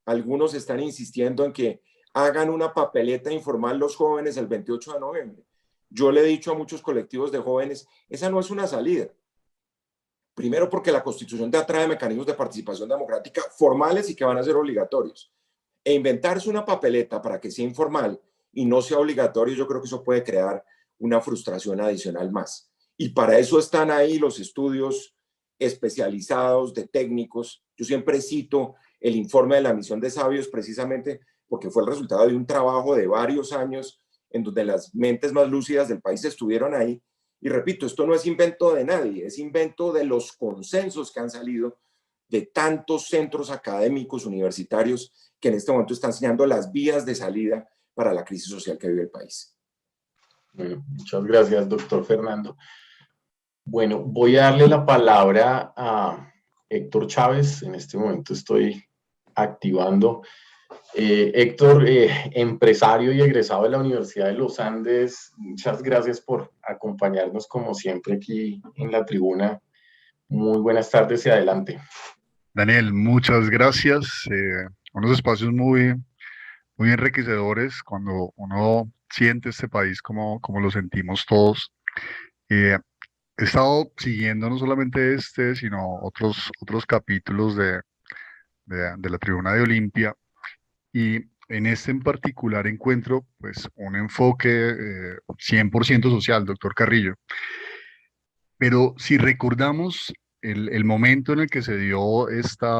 algunos están insistiendo en que hagan una papeleta informal los jóvenes el 28 de noviembre. Yo le he dicho a muchos colectivos de jóvenes, esa no es una salida. Primero porque la Constitución te atrae mecanismos de participación democrática formales y que van a ser obligatorios. E inventarse una papeleta para que sea informal y no sea obligatorio, yo creo que eso puede crear una frustración adicional más. Y para eso están ahí los estudios especializados de técnicos. Yo siempre cito el informe de la misión de sabios precisamente porque fue el resultado de un trabajo de varios años en donde las mentes más lúcidas del país estuvieron ahí. Y repito, esto no es invento de nadie, es invento de los consensos que han salido de tantos centros académicos universitarios que en este momento están enseñando las vías de salida para la crisis social que vive el país. Bueno, muchas gracias, doctor Fernando. Bueno, voy a darle la palabra a Héctor Chávez. En este momento estoy activando. Héctor, empresario y egresado de la Universidad de los Andes, muchas gracias por acompañarnos como siempre aquí en la tribuna. Muy buenas tardes y adelante. Daniel, muchas gracias. Unos espacios muy enriquecedores cuando uno siente este país como lo sentimos todos. Eh, He estado siguiendo no solamente este, sino otros capítulos de la Tribuna de Olimpia, y en este en particular encuentro pues un enfoque 100% social, doctor Carrillo. Pero si recordamos el momento en el que se dio este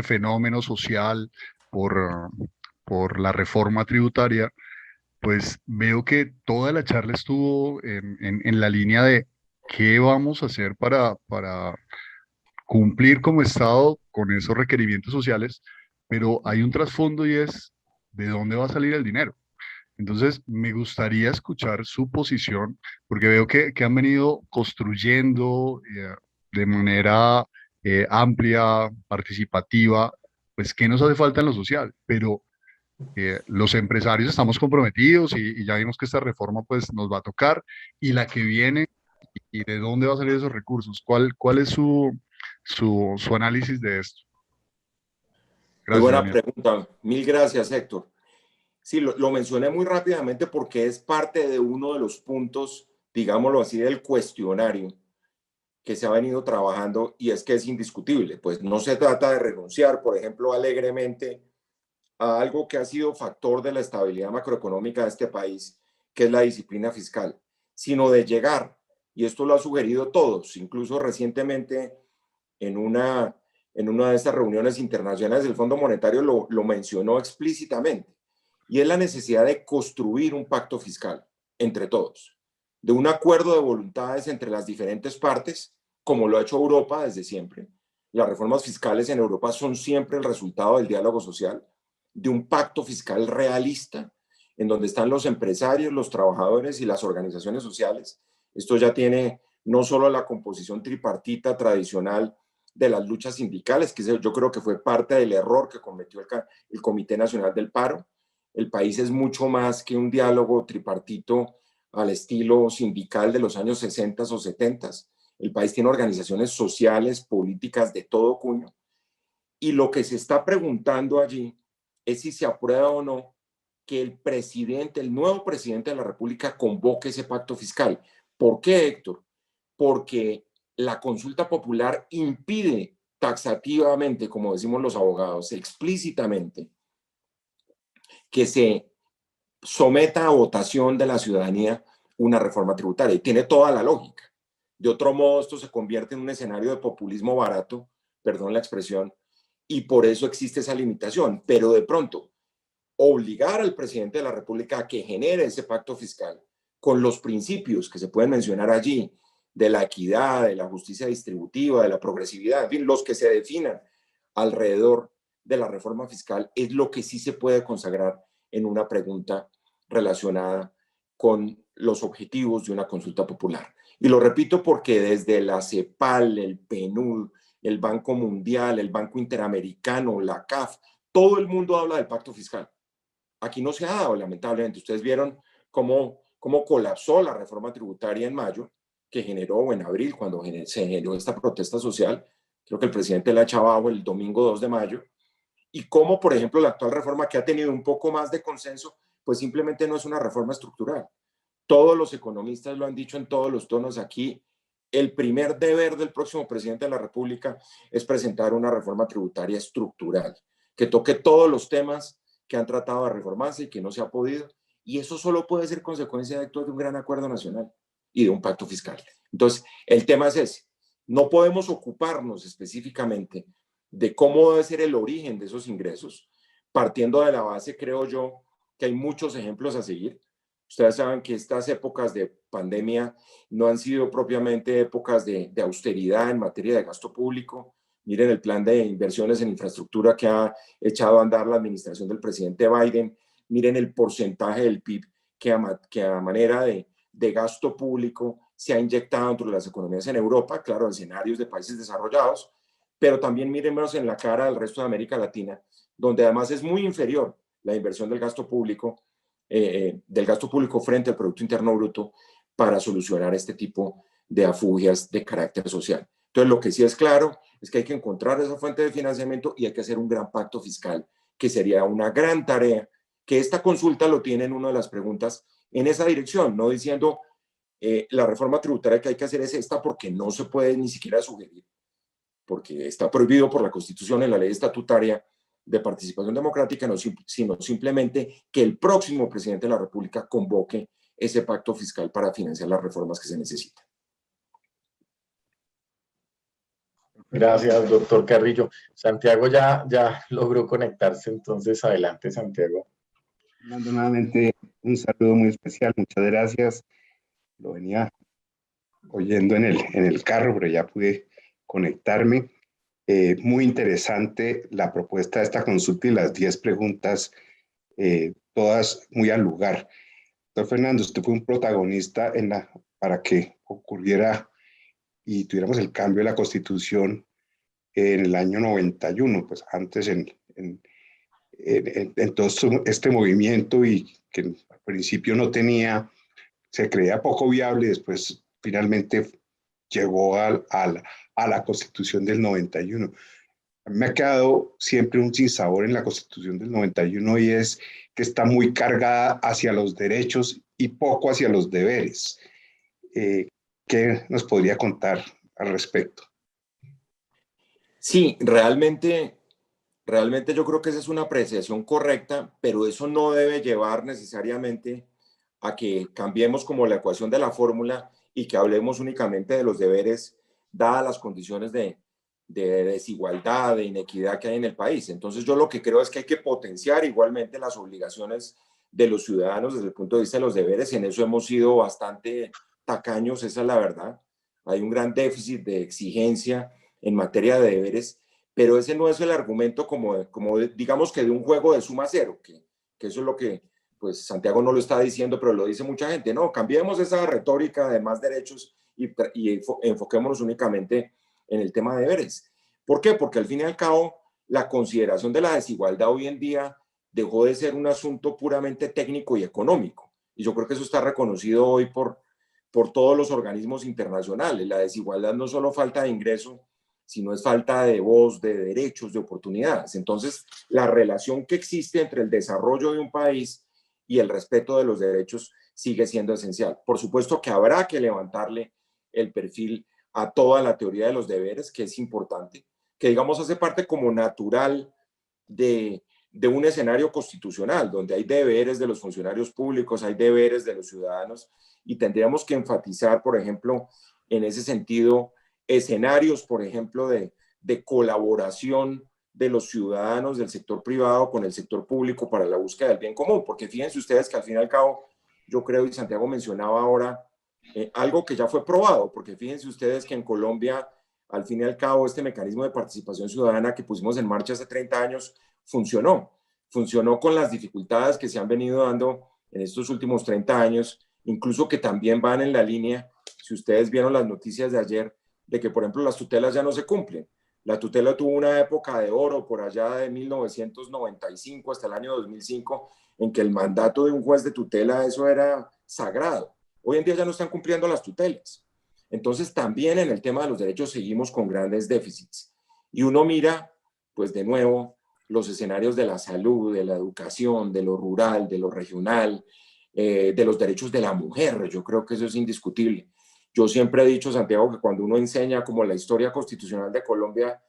fenómeno social por la reforma tributaria, pues veo que toda la charla estuvo en la línea de qué vamos a hacer para cumplir como Estado con esos requerimientos sociales, pero hay un trasfondo y es de dónde va a salir el dinero. Entonces, me gustaría escuchar su posición, porque veo que han venido construyendo de manera amplia, participativa, pues qué nos hace falta en lo social, pero los empresarios estamos comprometidos y ya vimos que esta reforma pues nos va a tocar, y la que viene, y de dónde va a salir esos recursos. ¿Cuál es su análisis de esto? Muy Gracias, buena Daniel. pregunta. Mil gracias, Héctor. Sí, lo mencioné muy rápidamente porque es parte de uno de los puntos, digámoslo así, del cuestionario que se ha venido trabajando, y es que es indiscutible. Pues no se trata de renunciar, por ejemplo, alegremente a algo que ha sido factor de la estabilidad macroeconómica de este país, que es la disciplina fiscal, sino de llegar, y esto lo ha sugerido todos, incluso recientemente en una de estas reuniones internacionales del Fondo Monetario lo mencionó explícitamente, y es la necesidad de construir un pacto fiscal entre todos, de un acuerdo de voluntades entre las diferentes partes, como lo ha hecho Europa desde siempre. Las reformas fiscales en Europa son siempre el resultado del diálogo social, de un pacto fiscal realista, en donde están los empresarios, los trabajadores y las organizaciones sociales. Esto ya tiene no solo la composición tripartita tradicional de las luchas sindicales, que yo creo que fue parte del error que cometió el Comité Nacional del Paro. El país es mucho más que un diálogo tripartito al estilo sindical de los años 60 o 70. El país tiene organizaciones sociales, políticas de todo cuño. Y lo que se está preguntando allí es si se aprueba o no que el presidente, el nuevo presidente de la República, convoque ese pacto fiscal. ¿Por qué, Héctor? Porque la consulta popular impide taxativamente, como decimos los abogados, explícitamente, que se someta a votación de la ciudadanía una reforma tributaria. Y tiene toda la lógica. De otro modo, esto se convierte en un escenario de populismo barato, perdón la expresión, y por eso existe esa limitación. Pero de pronto, obligar al presidente de la República a que genere ese pacto fiscal con los principios que se pueden mencionar allí, de la equidad, de la justicia distributiva, de la progresividad, en fin, los que se definan alrededor de la reforma fiscal, es lo que sí se puede consagrar en una pregunta relacionada con los objetivos de una consulta popular. Y lo repito porque desde la CEPAL, el PNUD, el Banco Mundial, el Banco Interamericano, la CAF, todo el mundo habla del pacto fiscal. Aquí no se ha dado, lamentablemente. Ustedes vieron cómo colapsó la reforma tributaria en mayo, que generó, o en abril, cuando se generó esta protesta social. Creo que el presidente la echaba abajo el domingo 2 de mayo. Y cómo, por ejemplo, la actual reforma, que ha tenido un poco más de consenso, pues simplemente no es una reforma estructural. Todos los economistas lo han dicho en todos los tonos aquí. El primer deber del próximo presidente de la República es presentar una reforma tributaria estructural, que toque todos los temas que han tratado de reformarse y que no se ha podido. Y eso solo puede ser consecuencia de un gran acuerdo nacional y de un pacto fiscal. Entonces, el tema es ese. No podemos ocuparnos específicamente de cómo debe ser el origen de esos ingresos, partiendo de la base, creo yo, que hay muchos ejemplos a seguir. Ustedes saben que estas épocas de pandemia no han sido propiamente épocas de austeridad en materia de gasto público. Miren el plan de inversiones en infraestructura que ha echado a andar la administración del presidente Biden. Miren el porcentaje del PIB que a manera de gasto público se ha inyectado dentro de las economías en Europa, claro, en escenarios de países desarrollados, pero también mírennos en la cara del resto de América Latina, donde además es muy inferior la inversión del gasto público frente al Producto Interno Bruto para solucionar este tipo de afugias de carácter social. Entonces, lo que sí es claro es que hay que encontrar esa fuente de financiamiento y hay que hacer un gran pacto fiscal, que sería una gran tarea, que esta consulta lo tiene en una de las preguntas en esa dirección, no diciendo la reforma tributaria que hay que hacer es esta porque no se puede ni siquiera sugerir, porque está prohibido por la Constitución en la ley estatutaria de participación democrática, no, sino simplemente que el próximo presidente de la República convoque ese pacto fiscal para financiar las reformas que se necesitan. Gracias, doctor Carrillo. Santiago ya logró conectarse, entonces adelante, Santiago. Mando nuevamente un saludo muy especial, muchas gracias. Lo venía oyendo en el carro, pero ya pude conectarme. Muy interesante la propuesta de esta consulta y las 10 preguntas, todas muy al lugar. Doctor Fernando, usted fue un protagonista para que ocurriera y tuviéramos el cambio de la Constitución en el año 91, pues antes en todo este movimiento, y que al principio se creía poco viable, y después finalmente llegó a la Constitución del 91. A mí me ha quedado siempre un sinsabor en la Constitución del 91 y es que está muy cargada hacia los derechos y poco hacia los deberes. ¿Qué nos podría contar al respecto? Sí, realmente yo creo que esa es una apreciación correcta, pero eso no debe llevar necesariamente a que cambiemos como la ecuación de la fórmula y que hablemos únicamente de los deberes dadas las condiciones de desigualdad, de inequidad que hay en el país. Entonces yo lo que creo es que hay que potenciar igualmente las obligaciones de los ciudadanos desde el punto de vista de los deberes. En eso hemos sido bastante tacaños, esa es la verdad. Hay un gran déficit de exigencia en materia de deberes, pero ese no es el argumento como digamos que de un juego de suma cero, que eso es lo que, pues Santiago no lo está diciendo, pero lo dice mucha gente. No, cambiemos esa retórica de más derechos y enfoquémonos únicamente en el tema de deberes. ¿Por qué? Porque al fin y al cabo, la consideración de la desigualdad hoy en día dejó de ser un asunto puramente técnico y económico. Y yo creo que eso está reconocido hoy por todos los organismos internacionales. La desigualdad no solo falta de ingreso, sino es falta de voz, de derechos, de oportunidades. Entonces, la relación que existe entre el desarrollo de un país y el respeto de los derechos sigue siendo esencial. Por supuesto que habrá que levantarle el perfil a toda la teoría de los deberes, que es importante, que digamos hace parte como natural de un escenario constitucional, donde hay deberes de los funcionarios públicos, hay deberes de los ciudadanos, y tendríamos que enfatizar, por ejemplo, en ese sentido, escenarios, por ejemplo, de colaboración de los ciudadanos del sector privado con el sector público para la búsqueda del bien común, porque fíjense ustedes que al fin y al cabo, yo creo, y Santiago mencionaba ahora, algo que ya fue probado, porque fíjense ustedes que en Colombia, al fin y al cabo, este mecanismo de participación ciudadana que pusimos en marcha hace 30 años funcionó con las dificultades que se han venido dando en estos últimos 30 años, incluso que también van en la línea, si ustedes vieron las noticias de ayer, de que, por ejemplo, las tutelas ya no se cumplen. La tutela tuvo una época de oro por allá de 1995 hasta el año 2005, en que el mandato de un juez de tutela, eso era sagrado. Hoy en día ya no están cumpliendo las tutelas. Entonces, también en el tema de los derechos seguimos con grandes déficits. Y uno mira, pues de nuevo, los escenarios de la salud, de la educación, de lo rural, de lo regional, de los derechos de la mujer. Yo creo que eso es indiscutible. Yo siempre he dicho, Santiago, que cuando uno enseña como la historia constitucional de Colombia,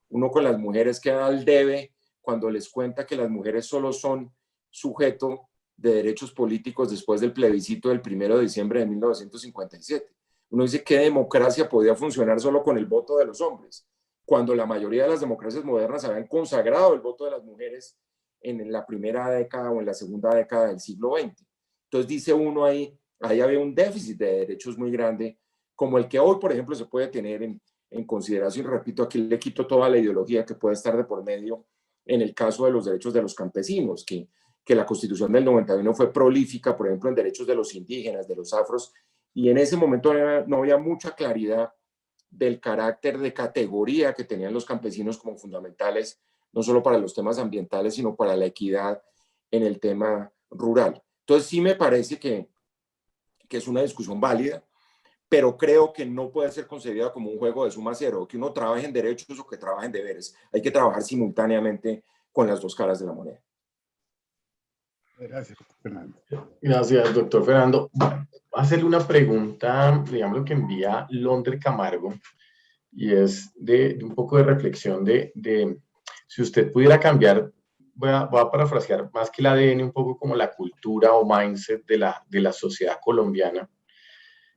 uno con las mujeres queda al debe cuando les cuenta que las mujeres solo son sujeto de derechos políticos después del plebiscito del 1 de diciembre de 1957. Uno dice que democracia podía funcionar solo con el voto de los hombres, cuando la mayoría de las democracias modernas habían consagrado el voto de las mujeres en la primera década o en la segunda década del siglo XX. Entonces dice uno ahí había un déficit de derechos muy grande, como el que hoy, por ejemplo, se puede tener en consideración. Y repito, aquí le quito toda la ideología que puede estar de por medio en el caso de los derechos de los campesinos, que la Constitución del 91 fue prolífica, por ejemplo, en derechos de los indígenas, de los afros, y en ese momento no había mucha claridad del carácter de categoría que tenían los campesinos como fundamentales, no solo para los temas ambientales, sino para la equidad en el tema rural. Entonces sí me parece que es una discusión válida, pero creo que no puede ser concebida como un juego de suma cero, que uno trabaje en derechos o que trabaje en deberes. Hay que trabajar simultáneamente con las dos caras de la moneda. Gracias, Fernando. Gracias, doctor Fernando. Bueno, voy a hacerle una pregunta, digamos, lo que envía Londres Camargo, y es de un poco de reflexión de si usted pudiera cambiar, voy a parafrasear, más que el ADN, un poco como la cultura o mindset de la sociedad colombiana.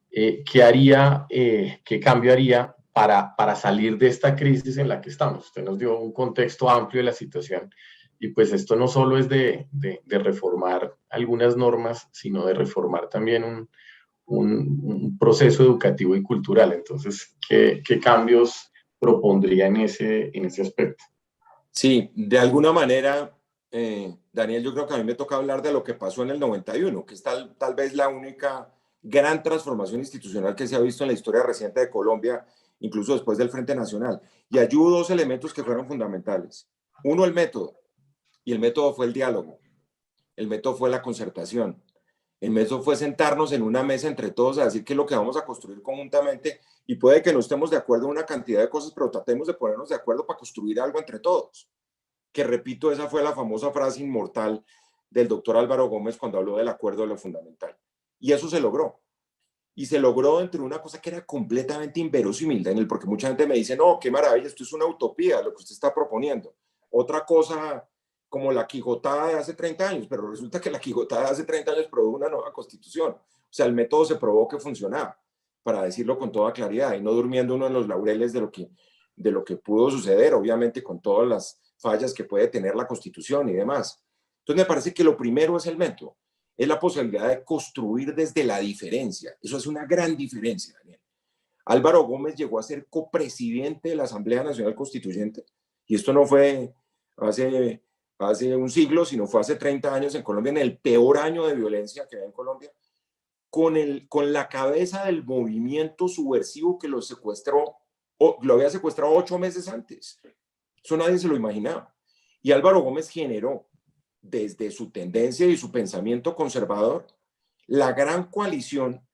¿Qué haría, qué cambio haría para salir de esta crisis en la que estamos? Usted nos dio un contexto amplio de la situación, y pues esto no solo es de reformar algunas normas, sino de reformar también un proceso educativo y cultural. Entonces, ¿qué cambios propondría en ese aspecto? Sí, de alguna manera, Daniel, yo creo que a mí me toca hablar de lo que pasó en el 91, que es tal vez la única gran transformación institucional que se ha visto en la historia reciente de Colombia, incluso después del Frente Nacional. Y allí hubo dos elementos que fueron fundamentales. Uno, el método, y el método fue el diálogo. El método fue la concertación. El método fue sentarnos en una mesa entre todos a decir qué es lo que vamos a construir conjuntamente, y puede que no estemos de acuerdo en una cantidad de cosas, pero tratemos de ponernos de acuerdo para construir algo entre todos. Que repito, esa fue la famosa frase inmortal del doctor Álvaro Gómez cuando habló del acuerdo de lo fundamental. Y eso se logró. Y se logró entre una cosa que era completamente inverosímil, Daniel, porque mucha gente me dice, no, qué maravilla, esto es una utopía, lo que usted está proponiendo. Otra cosa como la Quijotada de hace 30 años, pero resulta que la Quijotada de hace 30 años produjo una nueva constitución. O sea, el método se probó que funcionaba, para decirlo con toda claridad, y no durmiendo uno en los laureles de lo que pudo suceder, obviamente con todas las fallas que puede tener la Constitución y demás. Entonces me parece que lo primero es el método, es la posibilidad de construir desde la diferencia. Eso es una gran diferencia, Daniel. Álvaro Gómez llegó a ser copresidente de la Asamblea Nacional Constituyente, y esto no fue hace un siglo, sino fue hace 30 años en Colombia, en el peor año de violencia que había en Colombia, con la cabeza del movimiento subversivo que lo secuestró, o lo había secuestrado 8 meses antes. Eso nadie se lo imaginaba. Y Álvaro Gómez generó, desde su tendencia y su pensamiento conservador, la gran coalición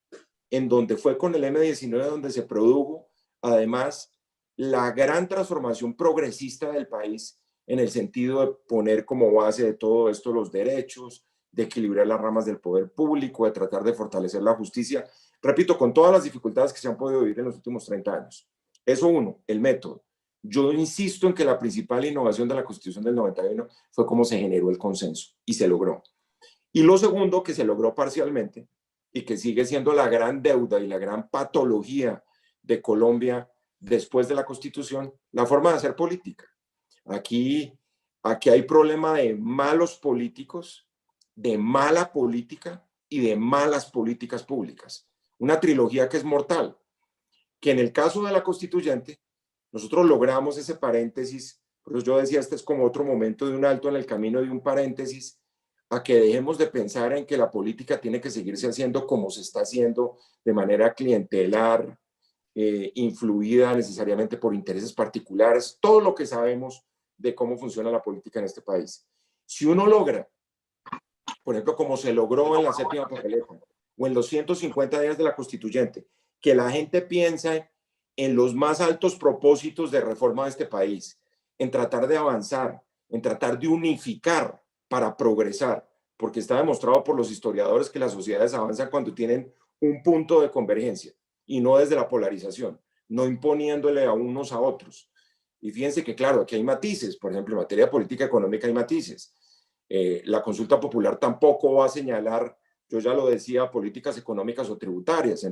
en donde fue con el M-19 donde se produjo, además, la gran transformación progresista del país en el sentido de poner como base de todo esto los derechos, de equilibrar las ramas del poder público, de tratar de fortalecer la justicia, repito, con todas las dificultades que se han podido vivir en los últimos 30 años. Eso uno, el método. Yo insisto en que la principal innovación de la Constitución del 91 fue cómo se generó el consenso, y se logró. Y lo segundo, que se logró parcialmente, y que sigue siendo la gran deuda y la gran patología de Colombia después de la Constitución, la forma de hacer política. Aquí hay problema de malos políticos, de mala política y de malas políticas públicas. Una trilogía que es mortal, que en el caso de la constituyente, nosotros logramos ese paréntesis. Pero yo decía, este es como otro momento de un alto en el camino, de un paréntesis, a que dejemos de pensar en que la política tiene que seguirse haciendo como se está haciendo, de manera clientelar, influida necesariamente por intereses particulares, todo lo que sabemos de cómo funciona la política en este país. Si uno logra, por ejemplo, como se logró en la séptima papeleta, o en los 150 días de la constituyente, que la gente piensa en los más altos propósitos de reforma de este país, en tratar de avanzar, en tratar de unificar para progresar, porque está demostrado por los historiadores que las sociedades avanzan cuando tienen un punto de convergencia y no desde la polarización, no imponiéndole a unos a otros. Y fíjense que, claro, aquí hay matices, por ejemplo, en materia de política económica hay matices. La consulta popular tampoco va a señalar, yo ya lo decía, políticas económicas o tributarias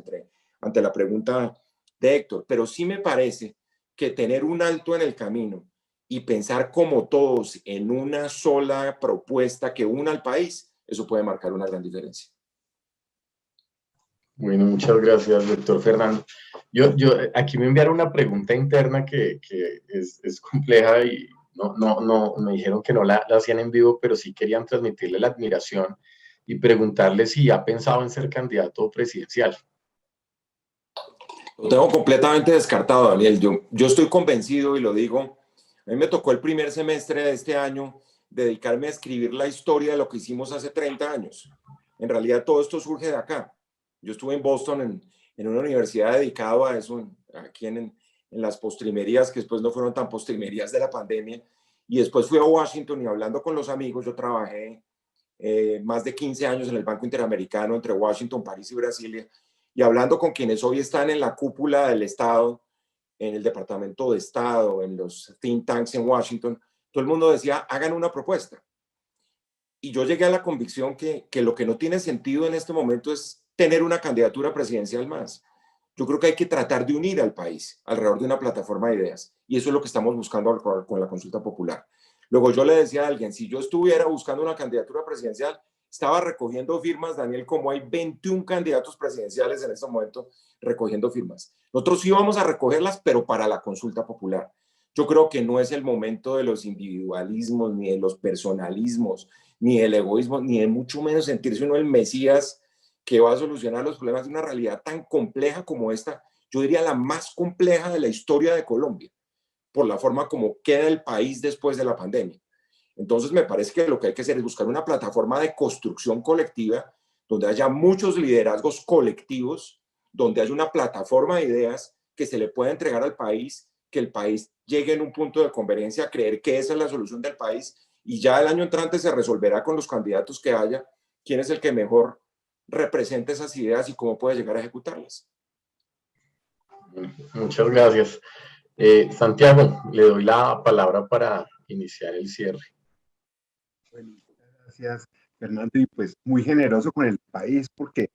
ante la pregunta de Héctor, pero sí me parece que tener un alto en el camino y pensar como todos en una sola propuesta que una al país, eso puede marcar una gran diferencia. Bueno, muchas gracias, doctor Fernando. Yo aquí me enviaron una pregunta interna que es compleja y no, me dijeron que no la hacían en vivo, pero sí querían transmitirle la admiración y preguntarle si ha pensado en ser candidato presidencial. Lo tengo completamente descartado, Daniel. Yo estoy convencido y lo digo. A mí me tocó el primer semestre de este año dedicarme a escribir la historia de lo que hicimos hace 30 años. En realidad todo esto surge de acá. Yo estuve en Boston en una universidad dedicada a eso, aquí en las postrimerías, que después no fueron tan postrimerías de la pandemia. Y después fui a Washington y hablando con los amigos, yo trabajé más de 15 años en el Banco Interamericano entre Washington, París y Brasilia. Y hablando con quienes hoy están en la cúpula del Estado, en el Departamento de Estado, en los think tanks en Washington, todo el mundo decía, hagan una propuesta. Y yo llegué a la convicción que lo que no tiene sentido en este momento es tener una candidatura presidencial más. Yo creo que hay que tratar de unir al país alrededor de una plataforma de ideas. Y eso es lo que estamos buscando con la consulta popular. Luego yo le decía a alguien, si yo estuviera buscando una candidatura presidencial, estaba recogiendo firmas, Daniel, como hay 21 candidatos presidenciales en este momento recogiendo firmas. Nosotros sí vamos a recogerlas, pero para la consulta popular. Yo creo que no es el momento de los individualismos, ni de los personalismos, ni del egoísmo, ni de mucho menos sentirse uno el Mesías que va a solucionar los problemas de una realidad tan compleja como esta, yo diría la más compleja de la historia de Colombia, por la forma como queda el país después de la pandemia. Entonces me parece que lo que hay que hacer es buscar una plataforma de construcción colectiva donde haya muchos liderazgos colectivos, donde haya una plataforma de ideas que se le pueda entregar al país, que el país llegue en un punto de convergencia a creer que esa es la solución del país y ya el año entrante se resolverá con los candidatos que haya, quién es el que mejor representa esas ideas y cómo puede llegar a ejecutarlas. Muchas gracias. Santiago, le doy la palabra para iniciar el cierre. Bueno, muchas gracias, Fernando, y pues muy generoso con el país, porque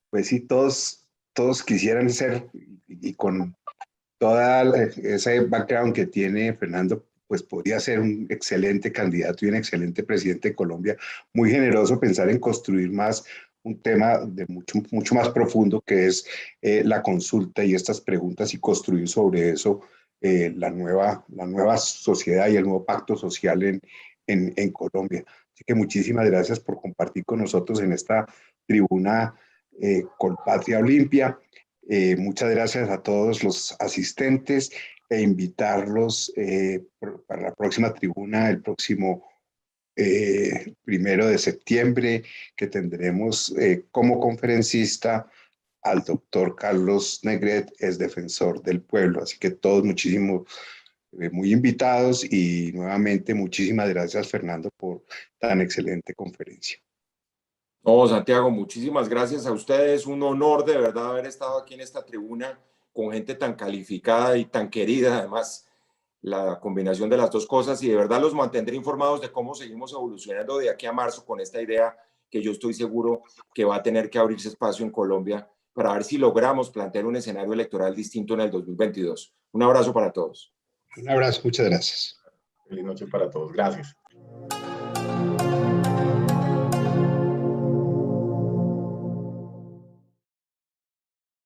pues sí, todos quisieran ser, y con toda ese background que tiene Fernando, pues podría ser un excelente candidato y un excelente presidente de Colombia. Muy generoso pensar en construir más un tema de mucho más profundo que es la consulta y estas preguntas y construir sobre eso la nueva sociedad y el nuevo pacto social en Colombia. Así que muchísimas gracias por compartir con nosotros en esta tribuna Colpatria Olimpia. Muchas gracias a todos los asistentes e invitarlos para la próxima tribuna, el próximo 1 de septiembre, que tendremos como conferencista al doctor Carlos Negret, es defensor del pueblo. Así que todos muy invitados y nuevamente muchísimas gracias, Fernando, por tan excelente conferencia. No, Santiago, muchísimas gracias a ustedes. Un honor de verdad haber estado aquí en esta tribuna con gente tan calificada y tan querida, además, la combinación de las dos cosas, y de verdad los mantendré informados de cómo seguimos evolucionando de aquí a marzo con esta idea que yo estoy seguro que va a tener que abrirse espacio en Colombia para ver si logramos plantear un escenario electoral distinto en el 2022. Un abrazo para todos. Un abrazo, muchas gracias. Feliz noche para todos. Gracias.